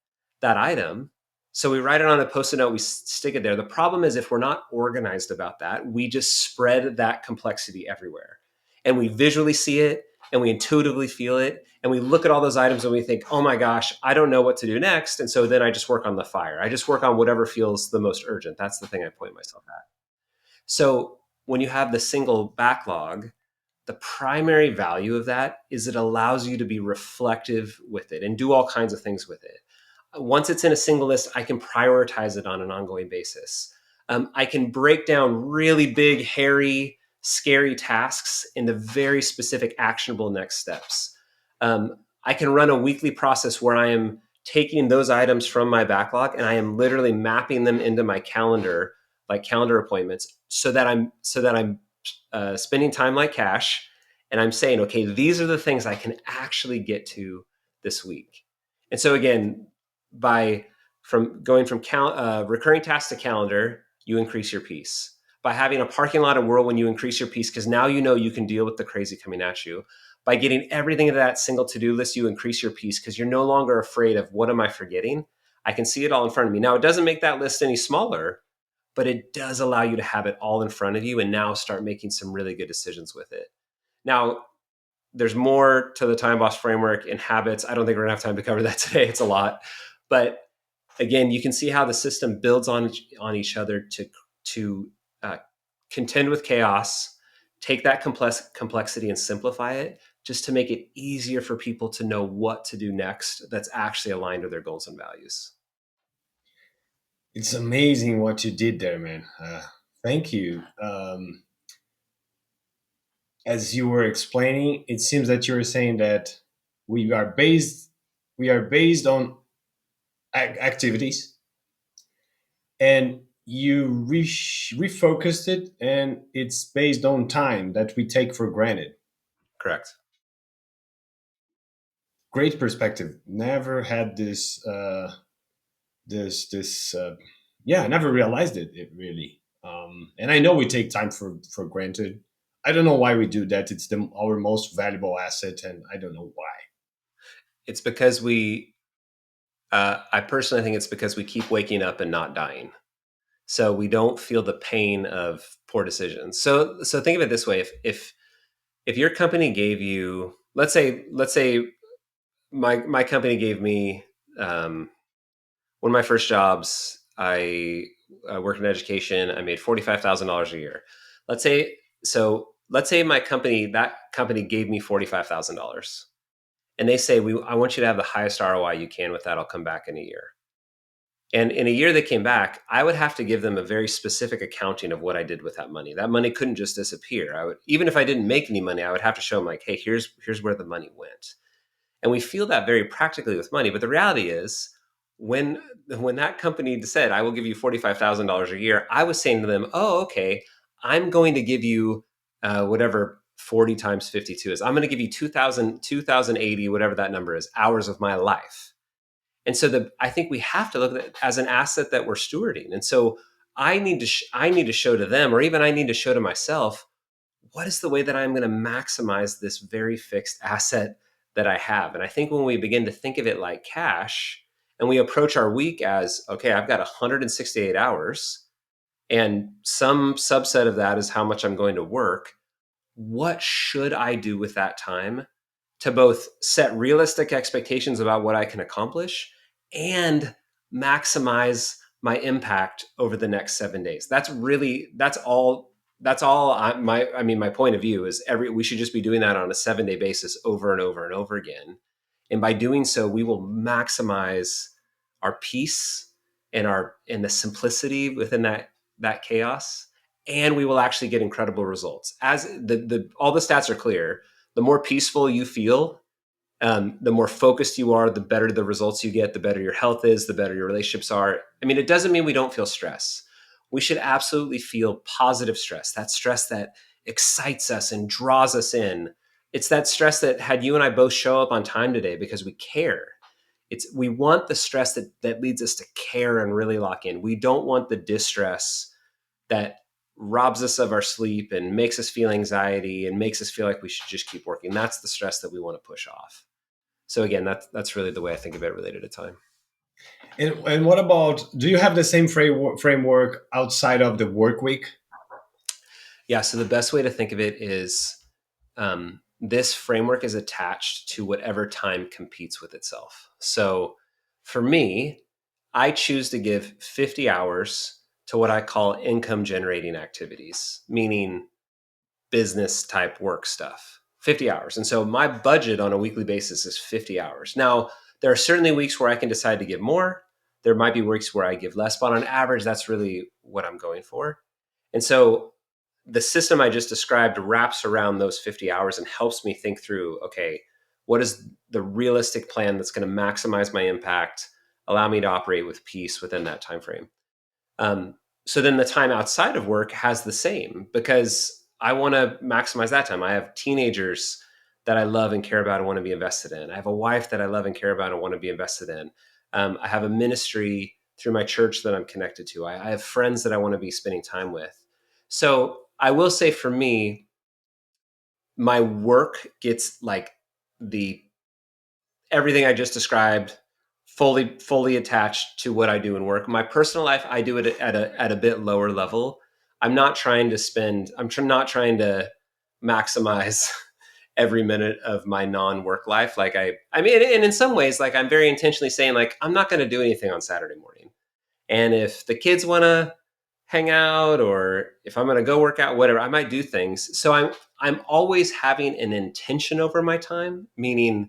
that item. So we write it on a post-it note, we stick it there. The problem is if we're not organized about that, we just spread that complexity everywhere, and we visually see it and we intuitively feel it and we look at all those items and we think, oh my gosh, I don't know what to do next. And so then I just work on the fire. I just work on whatever feels the most urgent. That's the thing I point myself at. So when you have the single backlog, the primary value of that is it allows you to be reflective with it and do all kinds of things with it. Once it's in a single list, I can prioritize it on an ongoing basis. I can break down really big, hairy, scary tasks into very specific, actionable next steps. I can run a weekly process where I am taking those items from my backlog and I am literally mapping them into my calendar, like calendar appointments, so that I'm spending time like cash, and I'm saying, okay, these are the things I can actually get to this week. And so again, by from going from recurring tasks to calendar, you increase your peace. By having a parking lot and Whirlwind, you increase your peace because now you know you can deal with the crazy coming at you. By getting everything into that single to-do list, you increase your peace because you're no longer afraid of what am I forgetting? I can see it all in front of me. Now, it doesn't make that list any smaller, but it does allow you to have it all in front of you and now start making some really good decisions with it. Now, there's more to the time boss framework and habits. I don't think we're gonna have time to cover that today. It's a lot, but again, you can see how the system builds on each other to uh, contend with chaos, take that complexity and simplify it, just to make it easier for people to know what to do next. That's actually aligned with their goals and values. It's amazing what you did there, man. Thank you. As you were explaining, it seems that you were saying that we are based we are based on activities, and you refocused it, and it's based on time that we take for granted. Correct. Great perspective. Never had this. Yeah, I never realized it really. And I know we take time for granted. I don't know why we do that. It's our most valuable asset, and I don't know why. It's because I personally think it's because we keep waking up and not dying. So we don't feel the pain of poor decisions. So think of it this way: if your company gave you, let's say my company gave me one of my first jobs. I worked in education. I made $45,000 a year. Let's say Let's say that company gave me $45,000, and they say I want you to have the highest ROI you can with that. I'll come back in a year. And in a year they came back, I would have to give them a very specific accounting of what I did with that money. That money couldn't just disappear. I would, even if I didn't make any money, I would have to show them like, hey, here's where the money went. And we feel that very practically with money. But the reality is, when when that company said, I will give you $45,000 a year, I was saying to them, oh, okay, I'm going to give you whatever 40 times 52 is. I'm going to give you 2,080, whatever that number is, hours of my life. And so I think we have to look at it as an asset that we're stewarding. And so I need to show to them, or even I need to show to myself, what is the way that I'm going to maximize this very fixed asset that I have? And I think when we begin to think of it like cash, and we approach our week as, okay, I've got 168 hours, and some subset of that is how much I'm going to work. What should I do with that time to both set realistic expectations about what I can accomplish and maximize my impact over the next 7 days? That's all I mean, my point of view is we should just be doing that on a 7 day basis over and over and over again. And by doing so, we will maximize our peace and the simplicity within that chaos. And we will actually get incredible results. As the all the stats are clear, the more peaceful you feel, the more focused you are, the better the results you get, the better your health is, the better your relationships are. I mean, it doesn't mean we don't feel stress. We should absolutely feel positive stress, that stress that excites us and draws us in. It's that stress that had you and I both show up on time today because we care. We want the stress that leads us to care and really lock in. We don't want the distress that robs us of our sleep and makes us feel anxiety and makes us feel like we should just keep working. That's the stress that we want to push off. So again, that's really the way I think of it related to time. And what about, do you have the same framework outside of the work week? Yeah. So the best way to think of it is, this framework is attached to whatever time competes with itself. So for me, I choose to give 50 hours to what I call income generating activities, meaning business type work stuff, 50 hours. And so my budget on a weekly basis is 50 hours. Now, there are certainly weeks where I can decide to give more. There might be weeks where I give less, but on average, that's really what I'm going for. And so the system I just described wraps around those 50 hours and helps me think through, okay, what is the realistic plan that's going to maximize my impact, allow me to operate with peace within that time frame. Um, so then the time outside of work has the same, because I want to maximize that time. I have teenagers that I love and care about and want to be invested in. I have a wife that I love and care about and want to be invested in. I have a ministry through my church that I'm connected to. I have friends that I want to be spending time with. So I will say for me, my work gets like the everything I just described, fully attached to what I do in work. My personal life, I do it at a bit lower level. I'm not trying to spend. Not trying to maximize every minute of my non-work life. Like I mean, and in some ways, like I'm very intentionally saying, like I'm not going to do anything on Saturday morning. And if the kids want to hang out, or if I'm going to go work out, whatever, I might do things. So I'm always having an intention over my time, meaning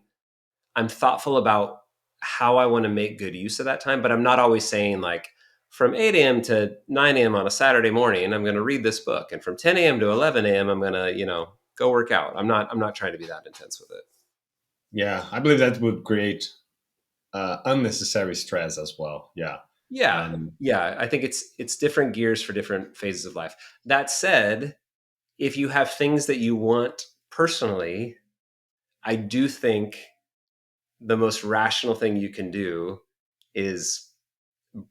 I'm thoughtful about how I want to make good use of that time, but I'm not always saying like from 8 a.m. to 9 a.m. on a Saturday morning, I'm going to read this book. And from 10 a.m. to 11 a.m., I'm going to, go work out. I'm not trying to be that intense with it. Yeah, I believe that would create unnecessary stress as well. Yeah. Yeah. And Yeah. I think it's different gears for different phases of life. That said, if you have things that you want personally, I do think the most rational thing you can do is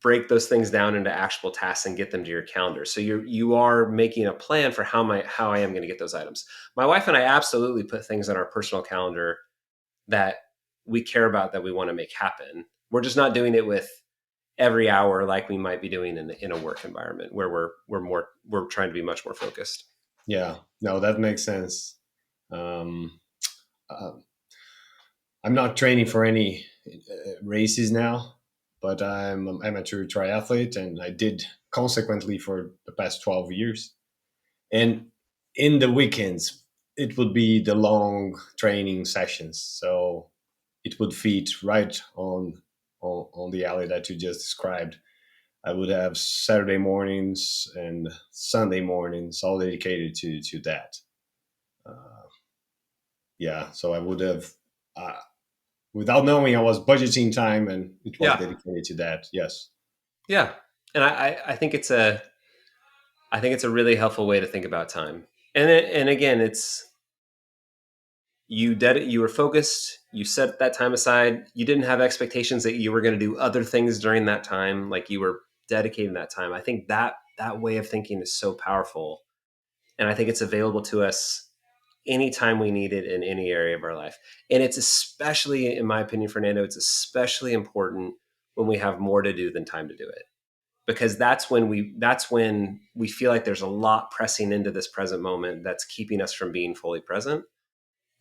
break those things down into actual tasks and get them to your calendar. So you are making a plan for how I am going to get those items. My wife and I absolutely put things on our personal calendar that we care about, that we want to make happen. We're just not doing it with every hour like we might be doing in a work environment where we're trying to be much more focused. yeah, no, that makes sense. Um, uh, I'm not training for any races now, but I'm an amateur triathlete, and I did consequently for the past 12 years. And in the weekends, it would be the long training sessions. So it would fit right on. on the alley that you just described. I would have Saturday mornings and Sunday mornings all dedicated to that. Uh, yeah, so I would have, uh, without knowing, I was budgeting time and it was Yeah. dedicated to that. Yes. Yeah. And I think it's a really helpful way to think about time. And again, it's you were focused, you set that time aside, you didn't have expectations that you were going to do other things during that time, like you were dedicating that time. I think that way of thinking is so powerful, and I think it's available to us anytime we need it in any area of our life. And it's especially, in my opinion, Fernando, it's especially important when we have more to do than time to do it, because that's when we feel like there's a lot pressing into this present moment that's keeping us from being fully present.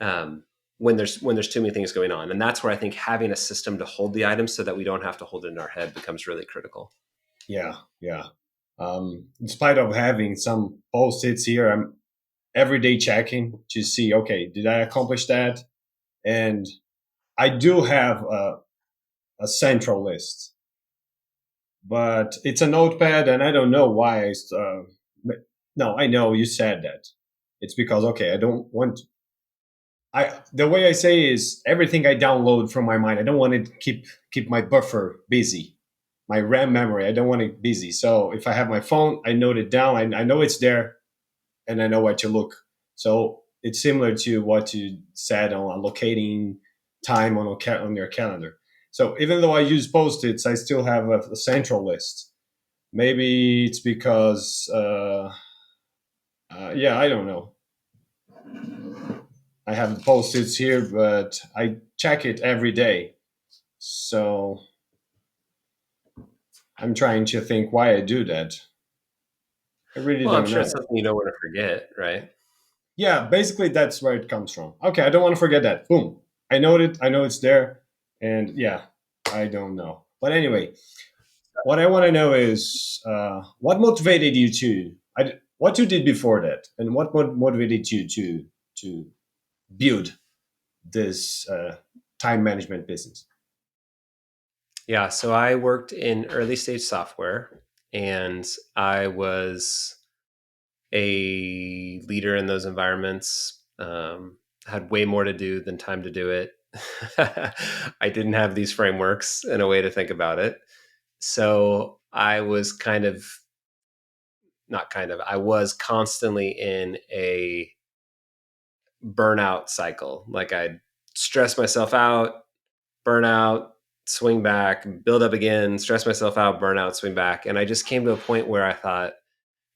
um, when there's too many things going on, and that's where I think having a system to hold the items so that we don't have to hold it in our head becomes really critical. Yeah. Yeah. In spite of having some post-its here, I'm every day checking to see, okay, did I accomplish that? And I do have a central list, but it's a notepad, and I don't know why. No, I know you said that. It's because okay, I don't want. I the way I say is everything I download from my mind. I don't want to keep my buffer busy, my RAM memory. I don't want it busy. So if I have my phone, I note it down. I know it's there, and I know where to look. So it's similar to what you said on allocating time on your calendar. So even though I use post-its, I still have a central list. Maybe it's because, yeah, I don't know. I have post-its here, but I check it every day. So I'm trying to think why I do that. I really Well, I'm don't sure it's know. something you don't want to forget, right? Yeah, basically that's where it comes from. Okay, I don't want to forget that. Boom. I know it. I know it's there. And yeah, I don't know. But anyway, what I want to know is what motivated you to what you did before that, and what motivated you to build this time management business. Yeah, so I worked in early stage software, and I was a leader in those environments. Had way more to do than time to do it. I didn't have these frameworks and a way to think about it. So I was kind of, not kind of, I was constantly in a burnout cycle. Like I'd stress myself out, burn out, swing back, build up again, stress myself out, burn out, swing back. And I just came to a point where I thought,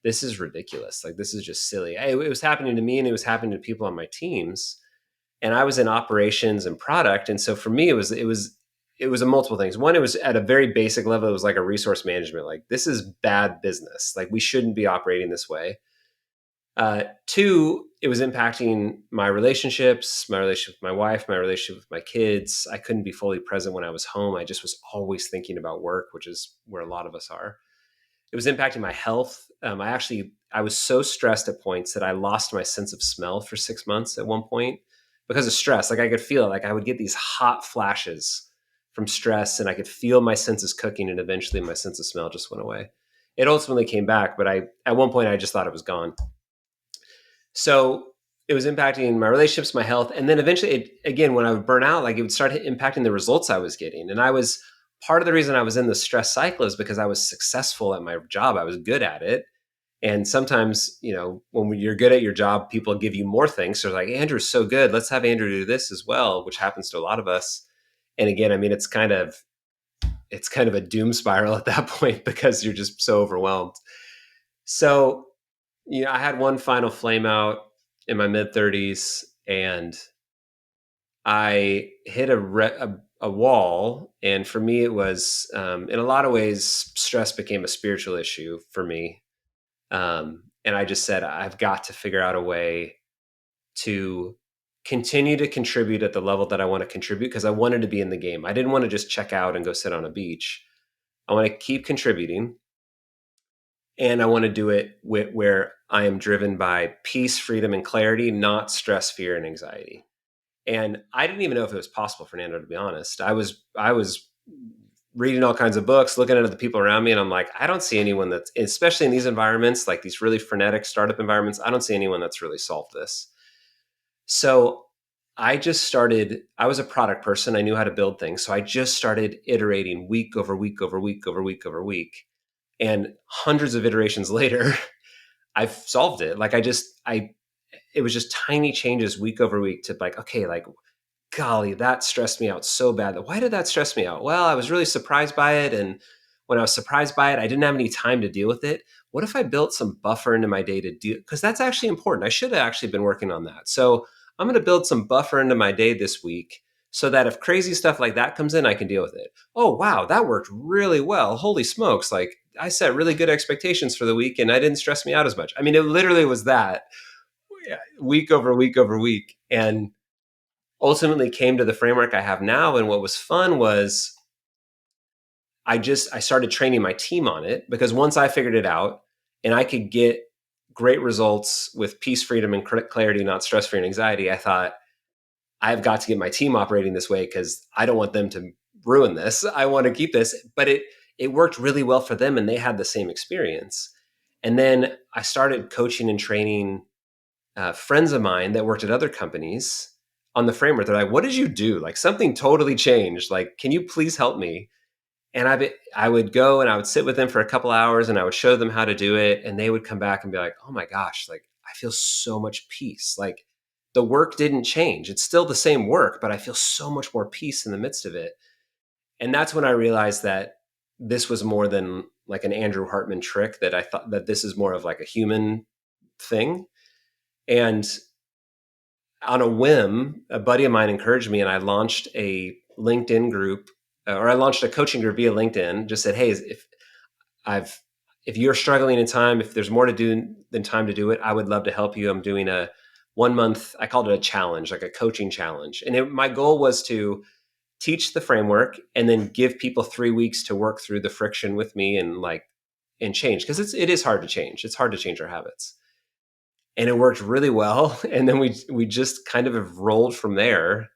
this is ridiculous. Like, this is just silly. It was happening to me, and it was happening to people on my teams. And I was in operations and product. And so for me, it was a multiple things. One, it was at a very basic level. It was like a resource management. Like, this is bad business. Like, we shouldn't be operating this way. Two, it was impacting my relationships, my relationship with my wife, my relationship with my kids. I couldn't be fully present when I was home. I just was always thinking about work, which is where a lot of us are. It was impacting my health. I was so stressed at points that I lost my sense of smell for 6 months at one point because of stress. Like I could feel it. Like I would get these hot flashes from stress, and I could feel my senses cooking, and eventually my sense of smell just went away. It ultimately came back, but at one point I just thought it was gone. So it was impacting my relationships, my health, and then eventually, again, when I would burn out, like it would start impacting the results I was getting. And I was part of the reason I was in the stress cycle is because I was successful at my job. I was good at it. And sometimes, when you're good at your job, people give you more things. So like, Andrew's so good, let's have Andrew do this as well, which happens to a lot of us. And again, I mean, it's kind of a doom spiral at that point because you're just so overwhelmed. So I had one final flame out in my mid 30s, and I hit a wall. And for me, it was, in a lot of ways, stress became a spiritual issue for me. And I just said, I've got to figure out a way to continue to contribute at the level that I want to contribute, because I wanted to be in the game. I didn't want to just check out and go sit on a beach. I want to keep contributing, and I want to do it where I am driven by peace, freedom, and clarity, not stress, fear, and anxiety. And I didn't even know if it was possible, Fernando, to be honest. I was reading all kinds of books, looking at the people around me, and I'm like, I don't see anyone that's, especially in these environments, like these really frenetic startup environments, I don't see anyone that's really solved this. So I just started, I was a product person. I knew how to build things. So I just started iterating week over week over week over week over week. And hundreds of iterations later, I've solved it. Like it was just tiny changes week over week to like, okay, like golly, that stressed me out so bad. Why did that stress me out? Well, I was really surprised by it. And when I was surprised by it, I didn't have any time to deal with it. What if I built some buffer into my day to do? Because that's actually important. I should have actually been working on that. So I'm going to build some buffer into my day this week so that if crazy stuff like that comes in, I can deal with it. Oh, wow, that worked really well. Holy smokes. Like I set really good expectations for the week and I didn't stress me out as much. I mean, it literally was that week over week over week. And ultimately came to the framework I have now. And what was fun was I started training my team on it because once I figured it out and I could get great results with peace, freedom, and clarity, not stress free and anxiety, I thought I've got to get my team operating this way because I don't want them to ruin this. I want to keep this. But it worked really well for them and they had the same experience. And then I started coaching and training friends of mine that worked at other companies on the framework. They're like, "What did you do? Like something totally changed. Like, can you please help me?" And I would go and I would sit with them for a couple hours and I would show them how to do it, and they would come back and be like, "Oh my gosh, like I feel so much peace. Like the work didn't change. It's still the same work, but I feel so much more peace in the midst of it." And that's when I realized that this was more than like an Andrew Hartman trick. That I thought that this is more of like a human thing. And on a whim, a buddy of mine encouraged me, and I launched a LinkedIn group, or I launched a coaching group via LinkedIn. Just said, "Hey, I've if you're struggling in time, if there's more to do than time to do it, I would love to help you. I'm doing a 1 month. I called it a challenge, like a coaching challenge, and my goal was to teach the framework and then give people 3 weeks to work through the friction with me and change because it is hard to change. It's hard to change our habits." And it worked really well. And then we just kind of have rolled from there.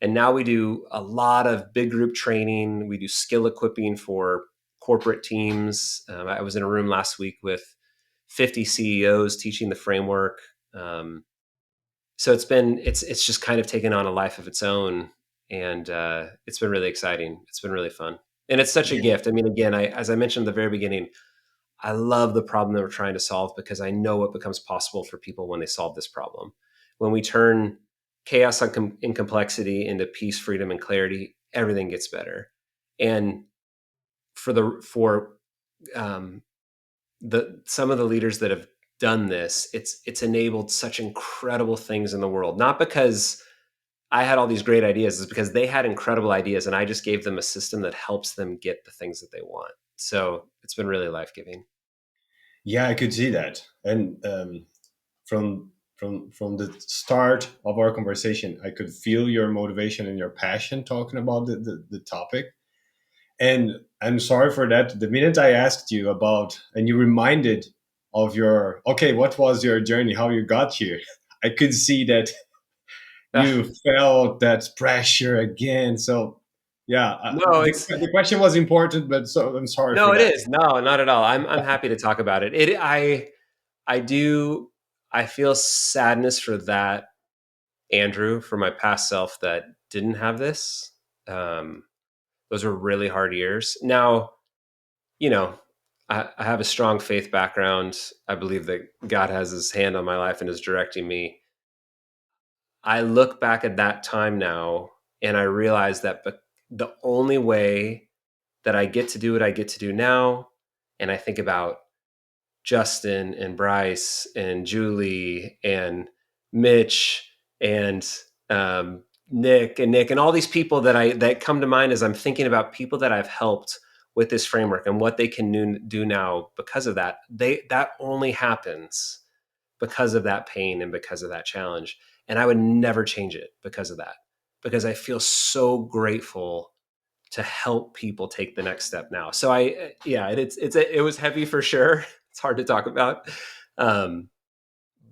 And now we do a lot of big group training. We do skill equipping for corporate teams. I was in a room last week with 50 CEOs teaching the framework. So it's just kind of taken on a life of its own, and it's been really exciting. It's been really fun, and it's such a Yeah. gift. I mean, again, as I mentioned at the very beginning, I love the problem that we're trying to solve because I know what becomes possible for people when they solve this problem. When we turn chaos and complexity into peace, freedom, and clarity, everything gets better. And for um, the some of the leaders that have done this, it's enabled such incredible things in the world. Not because I had all these great ideas, it's because they had incredible ideas, and I just gave them a system that helps them get the things that they want. So it's been really life giving. Yeah, I could see that. And from the start of our conversation, I could feel your motivation and your passion talking about the topic. And I'm sorry for that. The minute I asked you about, and you reminded of your, okay, what was your journey, how you got here, I could see that you felt that pressure again. So, yeah, No, it's the question was important, but so I'm sorry for no, it that. is. No, not at all. I'm happy to talk about it. I do I feel sadness for that, Andrew, for my past self that didn't have this. Um, those were really hard years. Now, you know, I have a strong faith background. I believe that God has his hand on my life and is directing me. I look back at that time now and I realize that the only way that I get to do what I get to do now, and I think about Justin and Bryce and Julie and Mitch and Nick and all these people that come to mind as I'm thinking about people that I've helped with this framework and what they can do now because of that. That only happens because of that pain and because of that challenge. And I would never change it because of that. Because I feel so grateful to help people take the next step now. So yeah, it was heavy for sure. It's hard to talk about, um,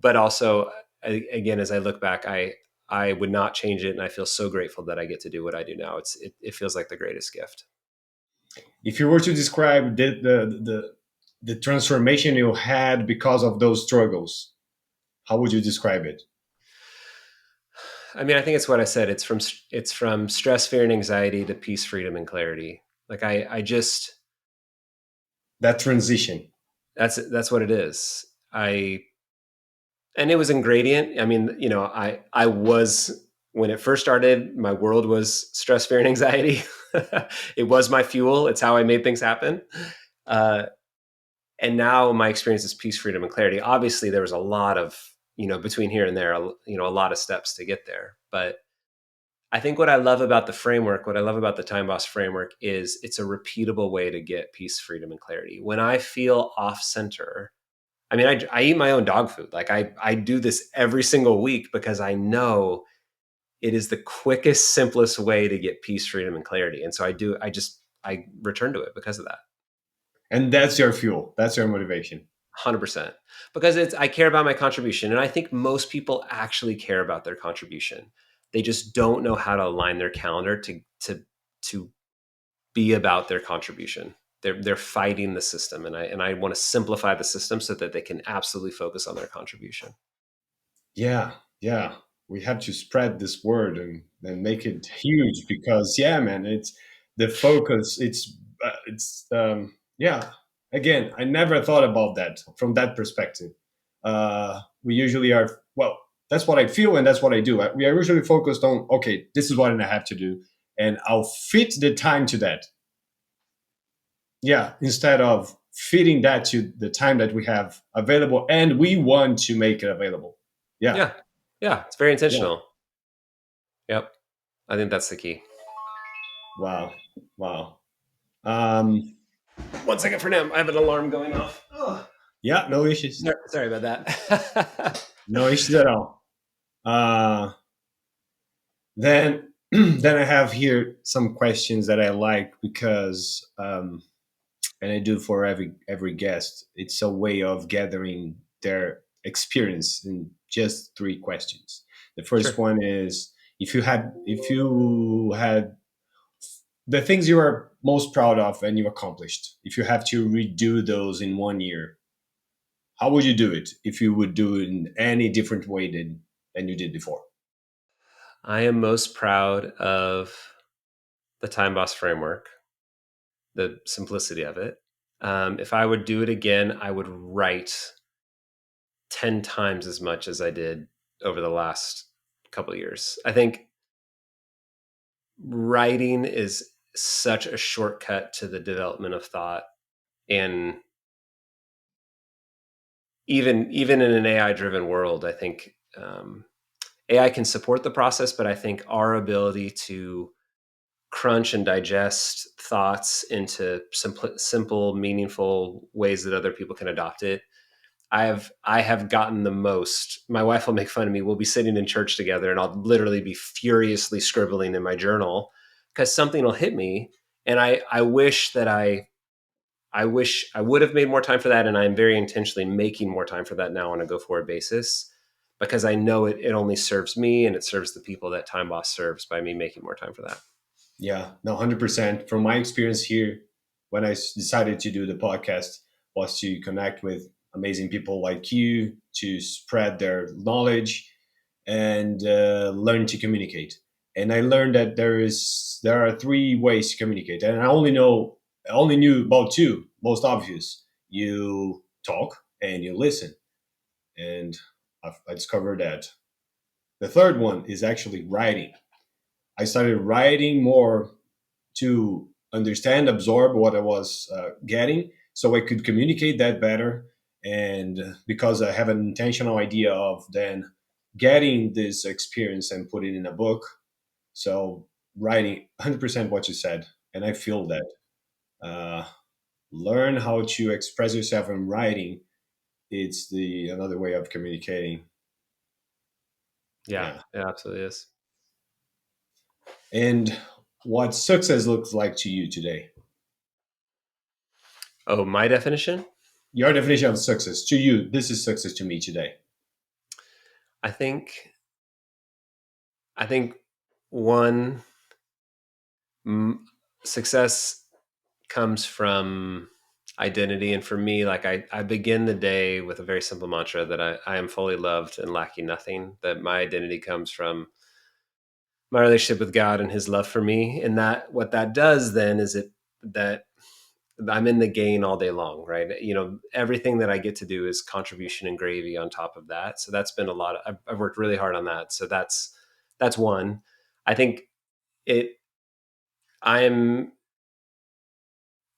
but also again, as I look back, I would not change it, and I feel so grateful that I get to do what I do now. It feels like the greatest gift. If you were to describe the transformation you had because of those struggles, how would you describe it? I mean, I think it's what I said. It's from stress, fear, and anxiety to peace, freedom, and clarity. Like I just That transition. that's what it is. I And it was ingredient. I mean, I was when it first started, my world was stress, fear, and anxiety. It was my fuel. It's how I made things happen. Uh, and now my experience is peace, freedom, and clarity. Obviously, there was a lot of between here and there, a lot of steps to get there. But I think what I love about the framework, what I love about the Time Boss framework, is it's a repeatable way to get peace, freedom, and clarity. When I feel off center, I mean, I eat my own dog food. Like I do this every single week because I know it is the quickest, simplest way to get peace, freedom, and clarity. And so I do. I return to it because of that. And that's your fuel. That's your motivation. 100%, because I care about my contribution, and I think most people actually care about their contribution. They just don't know how to align their calendar to be about their contribution. They're fighting the system, and I want to simplify the system so that they can absolutely focus on their contribution. Yeah, yeah. We have to spread this word and make it huge because yeah, man, it's the focus. Yeah. Again, I never thought about that from that perspective. We usually are well. That's what I feel and that's what I do. We are usually focused on okay, this is what I have to do, and I'll fit the time to that. Yeah, instead of fitting that to the time that we have available, and we want to make it available. Yeah, Yeah, yeah, it's very yeah. intentional. Yep, I think that's the key. Wow. Wow. Um, 1 second for now. I have an alarm going off. Oh, yeah, no issues. sorry about that. No issues at all. Then then I have here some questions that I like because and I do for every guest. It's a way of gathering their experience in just three questions. The first Sure. one is if you had the things you are most proud of and you accomplished, if you have to redo those in 1 year, how would you do it if you would do it in any different way than you did before? I am most proud of the Time Boss framework, the simplicity of it. If I would do it again, I would write 10 times as much as I did over the last couple of years. I think writing is such a shortcut to the development of thought. And even in an AI driven world, I think AI can support the process, but I think our ability to crunch and digest thoughts into simple, meaningful ways that other people can adopt it. I have gotten the most. My wife will make fun of me. We'll be sitting in church together, and I'll literally be furiously scribbling in my journal because something will hit me, and I wish I would have made more time for that, and I'm very intentionally making more time for that now on a go forward basis because I know it only serves me and it serves the people that Time Boss serves by me making more time for that. Yeah, no, 100%. From my experience here, when I decided to do the podcast, was to connect with amazing people like you to spread their knowledge and learn to communicate. And I learned that there are three ways to communicate, and I only knew about two, most obvious. You talk and you listen, and I discovered that the third one is actually writing. I started writing more to understand, absorb what I was getting, so I could communicate that better. And because I have an intentional idea of then getting this experience and put it in a book, so writing 100% what you said, and I feel that uh, learn how to express yourself in writing. It's the another way of communicating. Yeah, Yeah, it absolutely is. and what success looks like to you today. Oh, my definition? Your definition of success to you. This is success to me today. I think I think one, success comes from identity. And for me, like I begin the day with a very simple mantra that I am fully loved and lacking nothing, that my identity comes from my relationship with God and his love for me. And that what that does then is it that I'm in the gain all day long, right? You know, everything that I get to do is contribution and gravy on top of that. So that's been a lot. I've worked really hard on that. So that's one. I think it. I'm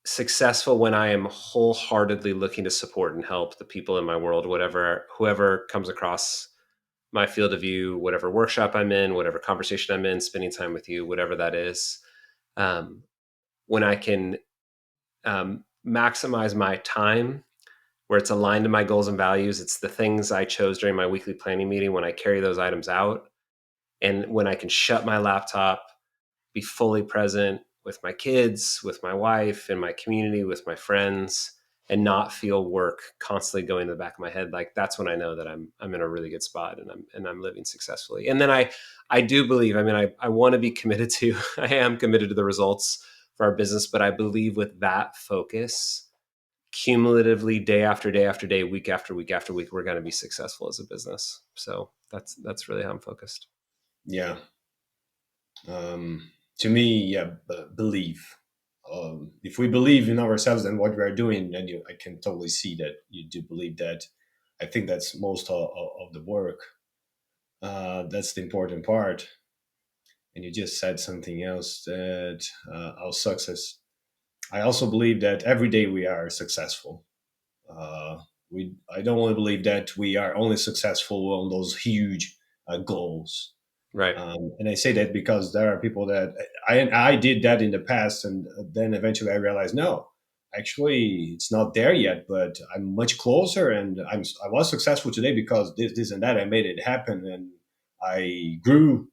successful when I am wholeheartedly looking to support and help the people in my world, whatever whoever comes across my field of view, whatever workshop I'm in, whatever conversation I'm in, spending time with you, whatever that is. Um, when I can maximize my time where it's aligned to my goals and values. It's the things I chose during my weekly planning meeting when I carry those items out. And when I can shut my laptop, be fully present with my kids, with my wife, in my community, with my friends, and not feel work constantly going to the back of my head. Like that's when I know that I'm in a really good spot and I'm living successfully. And then I do believe, I mean, I want to be committed to, I am committed to the results for our business, but I believe with that focus, cumulatively day after day after day, week after week after week, we're going to be successful as a business. So that's really how I'm focused. Yeah. To me, yeah, believe. If we believe in ourselves and what we are doing, then I can totally see that you do believe that. I think that's most of the work. That's the important part. And you just said something else that our success. I also believe that every day we are successful. Uh, I don't want to believe that we are only successful on those huge goals. Right. And I say that because there are people that I did that in the past, and then eventually I realized no, actually it's not there yet, but I'm much closer, and I was successful today because this and that I made it happen, and I grew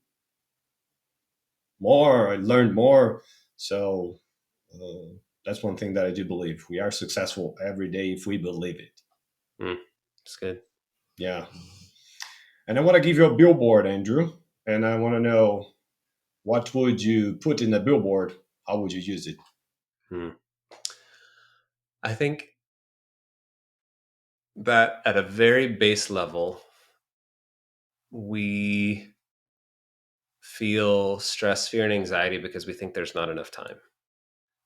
more, I learned more. So that's one thing that I do believe: we are successful every day if we believe it. It's good. Yeah, and I want to give you a billboard, Andrew, and I want to know what would you put in a billboard? How would you use it? Hmm. I think that at a very base level, we feel stress, fear, and anxiety because we think there's not enough time.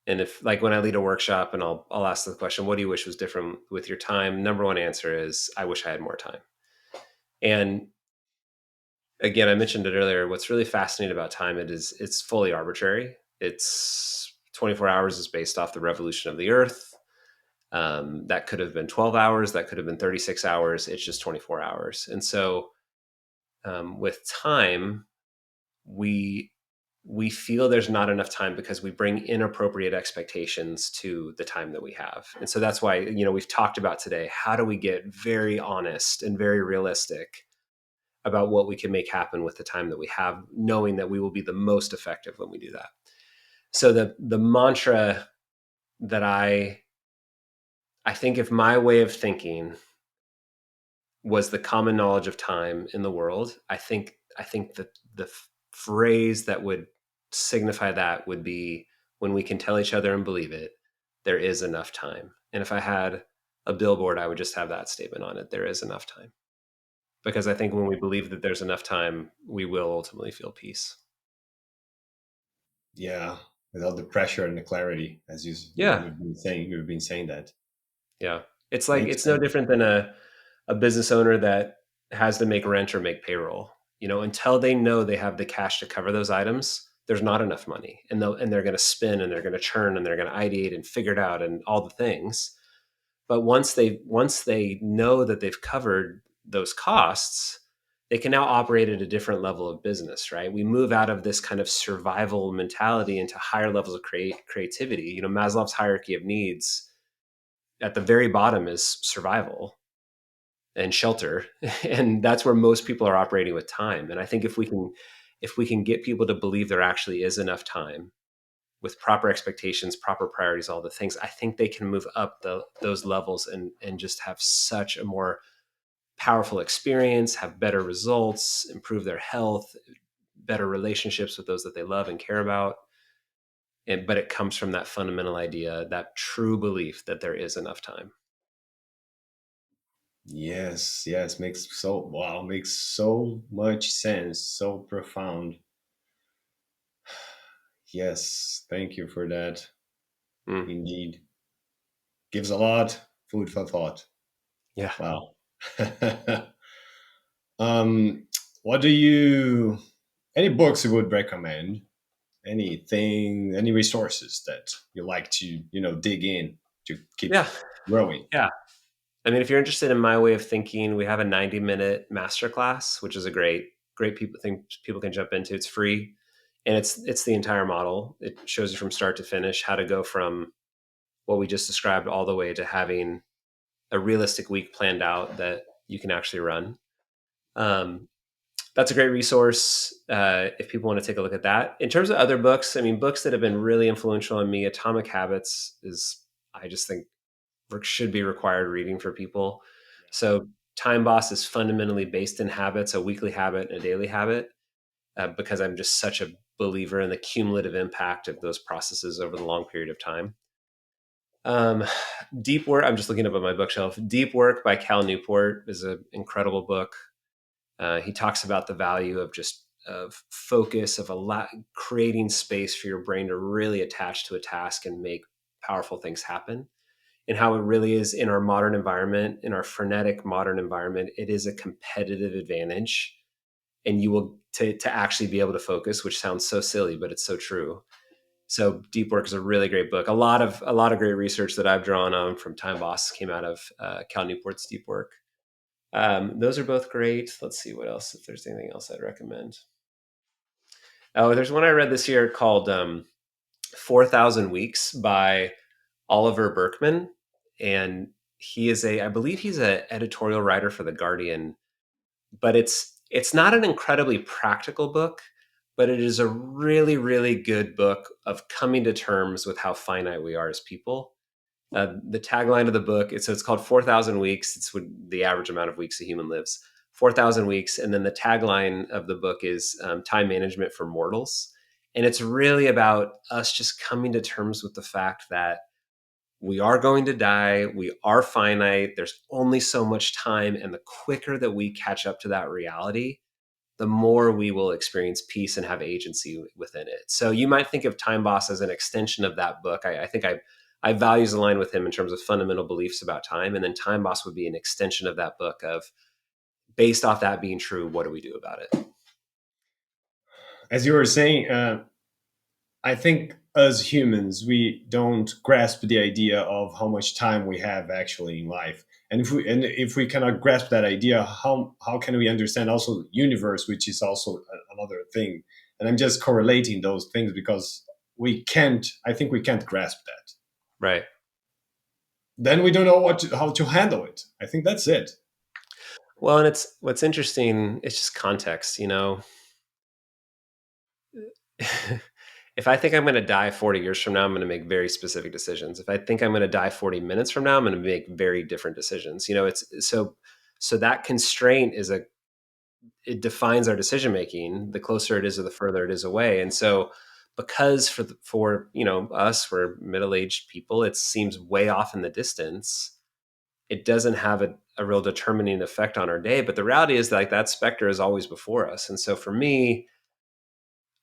And if like when I lead a workshop and I'll ask the question, what do you wish was different with your time? Number one answer is I wish I had more time. And again, I mentioned it earlier. What's really fascinating about time it's fully arbitrary. It's 24 hours is based off the revolution of the Earth. That could have been 12 hours. That could have been 36 hours. It's just 24 hours. And so with time, we we feel there's not enough time because we bring inappropriate expectations to the time that we have. And so that's why, we've talked about today, how do we get very honest and very realistic about what we can make happen with the time that we have, knowing that we will be the most effective when we do that. So the mantra that I think if my way of thinking was the common knowledge of time in the world, I think that the phrase that would signify that would be when we can tell each other and believe it, there is enough time. And if I had a billboard, I would just have that statement on it. There is enough time. Because I think when we believe that there's enough time, we will ultimately feel peace. Yeah, without the pressure and the clarity, as Yeah. you've been saying that. Yeah. It's like Makes it's no sense. different than a business owner that has to make rent or make payroll. Until they know they have the cash to cover those items, there's not enough money. And they're going to spin and they're going to churn and they're going to ideate and figure it out and all the things. But once they know that they've covered those costs, they can now operate at a different level of business, right? We move out of this kind of survival mentality into higher levels of creativity. Maslow's hierarchy of needs, at the very bottom is survival and shelter, and that's where most people are operating with time. And I think if we can get people to believe there actually is enough time with proper expectations, proper priorities, all the things, I think they can move up those levels and just have such a more powerful experience, have better results, improve their health, better relationships with those that they love and care about. but it comes from that fundamental idea, that true belief that there is enough time. Yes, yes, makes so much sense, so profound. Yes, thank you for that. Mm, Indeed, gives a lot food for thought. yeah. Wow. um, what do you? Any books you would recommend? Anything? Any resources that you like to dig in to keep Yeah. growing? Yeah. I mean, if you're interested in my way of thinking, we have a 90-minute masterclass, which is a great people thing people can jump into. It's free, and it's the entire model. It shows you from start to finish how to go from what we just described all the way to having a realistic week planned out that you can actually run. Um, that's a great resource if people want to take a look at that. In terms of other books, I mean, books that have been really influential on me, Atomic Habits is, I just think, should be required reading for people. So Time Boss is fundamentally based in habits, a weekly habit and a daily habit, because I'm just such a believer in the cumulative impact of those processes over the long period of time. Um, Deep Work, I'm just looking up on my bookshelf. Deep Work by Cal Newport is an incredible book. He talks about the value of just of focus, of a lot, creating space for your brain to really attach to a task and make powerful things happen, and how it really is in our modern environment, in our frenetic modern environment, it is a competitive advantage. And you will to actually be able to focus, which sounds so silly, but it's so true. So Deep Work is a really great book. A lot of great research that I've drawn on from Time Boss came out of Cal Newport's Deep Work. Those are both great. Let's see what else, if there's anything else I'd recommend. Oh, there's one I read this year called 4,000 Weeks by Oliver Berkman. And I believe he's an editorial writer for The Guardian, but it's not an incredibly practical book, but it is a really, really good book of coming to terms with how finite we are as people. The tagline of the book, it's called 4,000 Weeks. It's the average amount of weeks a human lives. 4,000 weeks. And then the tagline of the book is Time Management for Mortals. And it's really about us just coming to terms with the fact that we are going to die. We are finite. There's only so much time. And the quicker that we catch up to that reality, the more we will experience peace and have agency within it. So you might think of Time Boss as an extension of that book. I think I values align with him in terms of fundamental beliefs about time. And then Time Boss would be an extension of that book of, based off that being true, what do we do about it? As you were saying, I think as humans, we don't grasp the idea of how much time we have actually in life. And if we cannot grasp that idea, how can we understand also the universe, which is also another thing? And I'm just correlating those things because we can't. I think we can't grasp that. Right. Then we don't know how to handle it. I think that's it. Well, and it's what's interesting, it's just context, you know. If I think I'm going to die 40 years from now, I'm going to make very specific decisions. If I think I'm going to die 40 minutes from now, I'm going to make very different decisions. You know, it's so that constraint it defines our decision making. The closer it is or the further it is away. And so because for us, we're middle-aged people, it seems way off in the distance. It doesn't have a real determining effect on our day. But the reality is that, like, that specter is always before us. And so for me,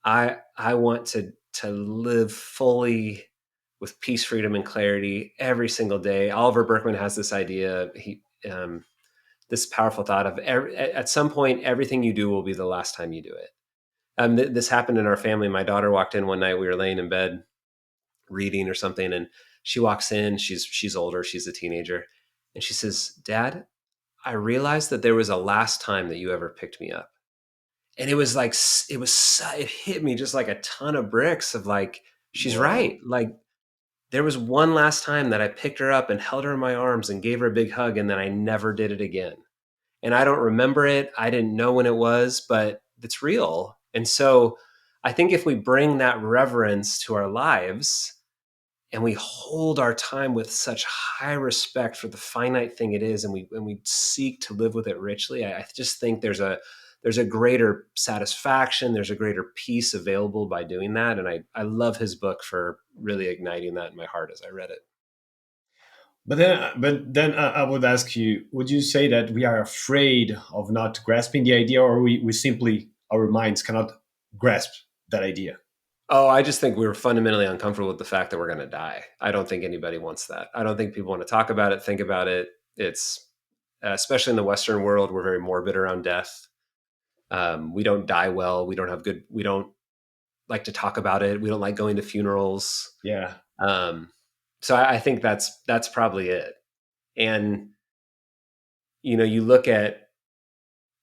I want to live fully with peace, freedom, and clarity every single day. Oliver Berkman has this idea. This powerful thought of at some point, everything you do will be the last time you do it. This happened in our family. My daughter walked in one night. We were laying in bed reading or something, and she walks in. She's older. She's a teenager, and she says, "Dad, I realized that there was a last time that you ever picked me up." And it was like it hit me just like a ton of bricks of like, she's Wow. right. Like, there was one last time that I picked her up and held her in my arms and gave her a big hug, and then I never did it again. And I don't remember it. I didn't know when it was, but it's real. And so I think if we bring that reverence to our lives and we hold our time with such high respect for the finite thing it is, and we seek to live with it richly, I just think there's a greater satisfaction, there's a greater peace available by doing that. And I love his book for really igniting that in my heart as I read it. But then I would ask you: would you say that we are afraid of not grasping the idea, or we simply our minds cannot grasp that idea? Oh, I just think we were fundamentally uncomfortable with the fact that we're going to die. I don't think anybody wants that. I don't think people want to talk about it, think about it. It's especially in the Western world, we're very morbid around death. We don't die well. We don't have good. We don't like to talk about it. We don't like going to funerals. Yeah, Um, so I think that's probably it. And you look at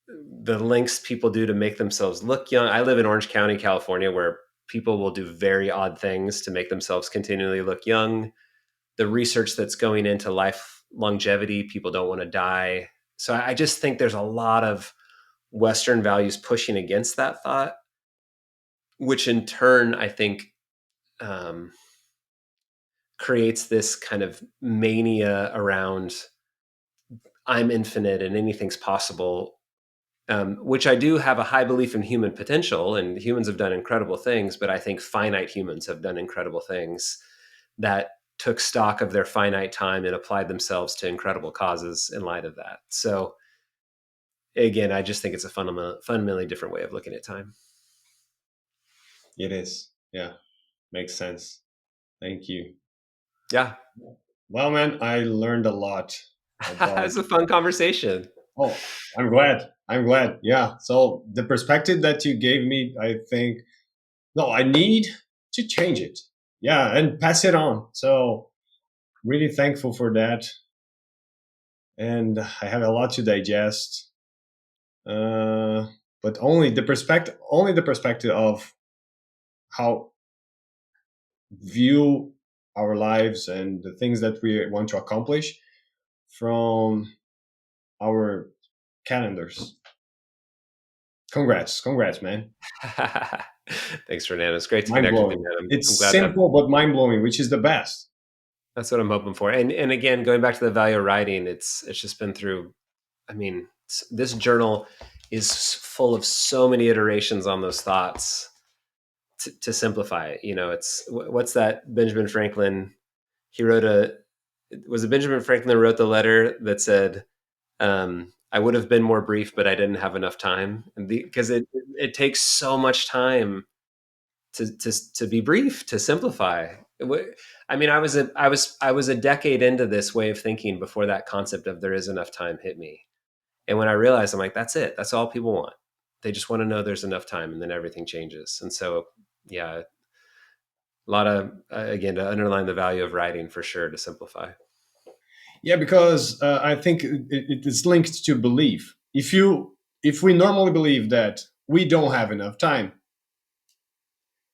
the lengths people do to make themselves look young. I live in Orange County, California, where people will do very odd things to make themselves continually look young. The research that's going into life longevity, people don't want to die. So I just think there's a lot of Western values pushing against that thought, which in turn, I think, um, creates this kind of mania around I'm infinite and anything's possible, which I do have a high belief in human potential, and humans have done incredible things, but I think finite humans have done incredible things that took stock of their finite time and applied themselves to incredible causes in light of that. So again, I just think it's a fundamentally different way of looking at time. it is. Yeah, makes sense. Thank you. Yeah. Well, man, I learned a lot about. It's a fun conversation. Oh, I'm glad. I'm glad. Yeah. So the perspective that you gave me, I think, no, I need to change it. Yeah, and pass it on. So really thankful for that, and I have a lot to digest. Uh, but only the perspective of how view our lives and the things that we want to accomplish from our calendars. Congrats, man. Thanks, Fernando. It's great to Mind connect with you, blowing. man. I'm It's glad to have. simple but mind blowing, which is the best. That's what I'm hoping for. And again, going back to the value of writing, it's just been through. I mean, this journal is full of so many iterations on those thoughts to simplify it. It's what's that Benjamin Franklin? He wrote a. Was it Benjamin Franklin that wrote the letter that said, "I would have been more brief, but I didn't have enough time," and because it takes so much time to be brief, to simplify. I mean, I was a decade into this way of thinking before that concept of there is enough time hit me. And when I realized, I'm like, that's it. That's all people want. They just want to know there's enough time, and then everything changes. And so, yeah, a lot of again to underline the value of writing for sure to simplify. Yeah, because I think it is linked to belief. If we normally believe that we don't have enough time,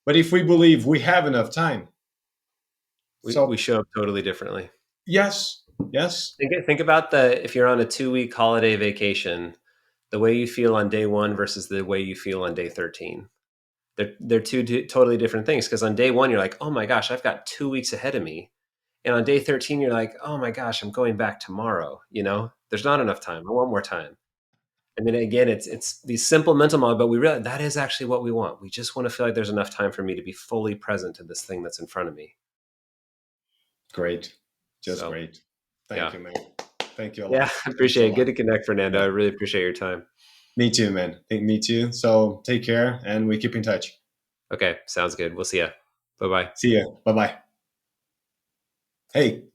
but if we believe we have enough time, We so show up totally differently. yes, yes, Think about the if you're on a 2 week holiday vacation, the way you feel on day one versus the way you feel on day 13. They're two totally different things because on day one you're like, oh my gosh, I've got 2 weeks ahead of me, and on day 13 you're like, oh my gosh, I'm going back tomorrow. There's not enough time. I want more time. I mean, again, it's these simple mental models, but we realize that is actually what we want. We just want to feel like there's enough time for me to be fully present to this thing that's in front of me. great, just So great. Thank yeah, you, man. Thank you a yeah, lot. I Thanks a appreciate it. Good lot. to connect, Fernando. Yeah, I really appreciate your time. me too, man. Think me too. So take care, and we keep in touch. Okay, sounds good. We'll see ya. Bye bye. See ya. Bye bye. Hey.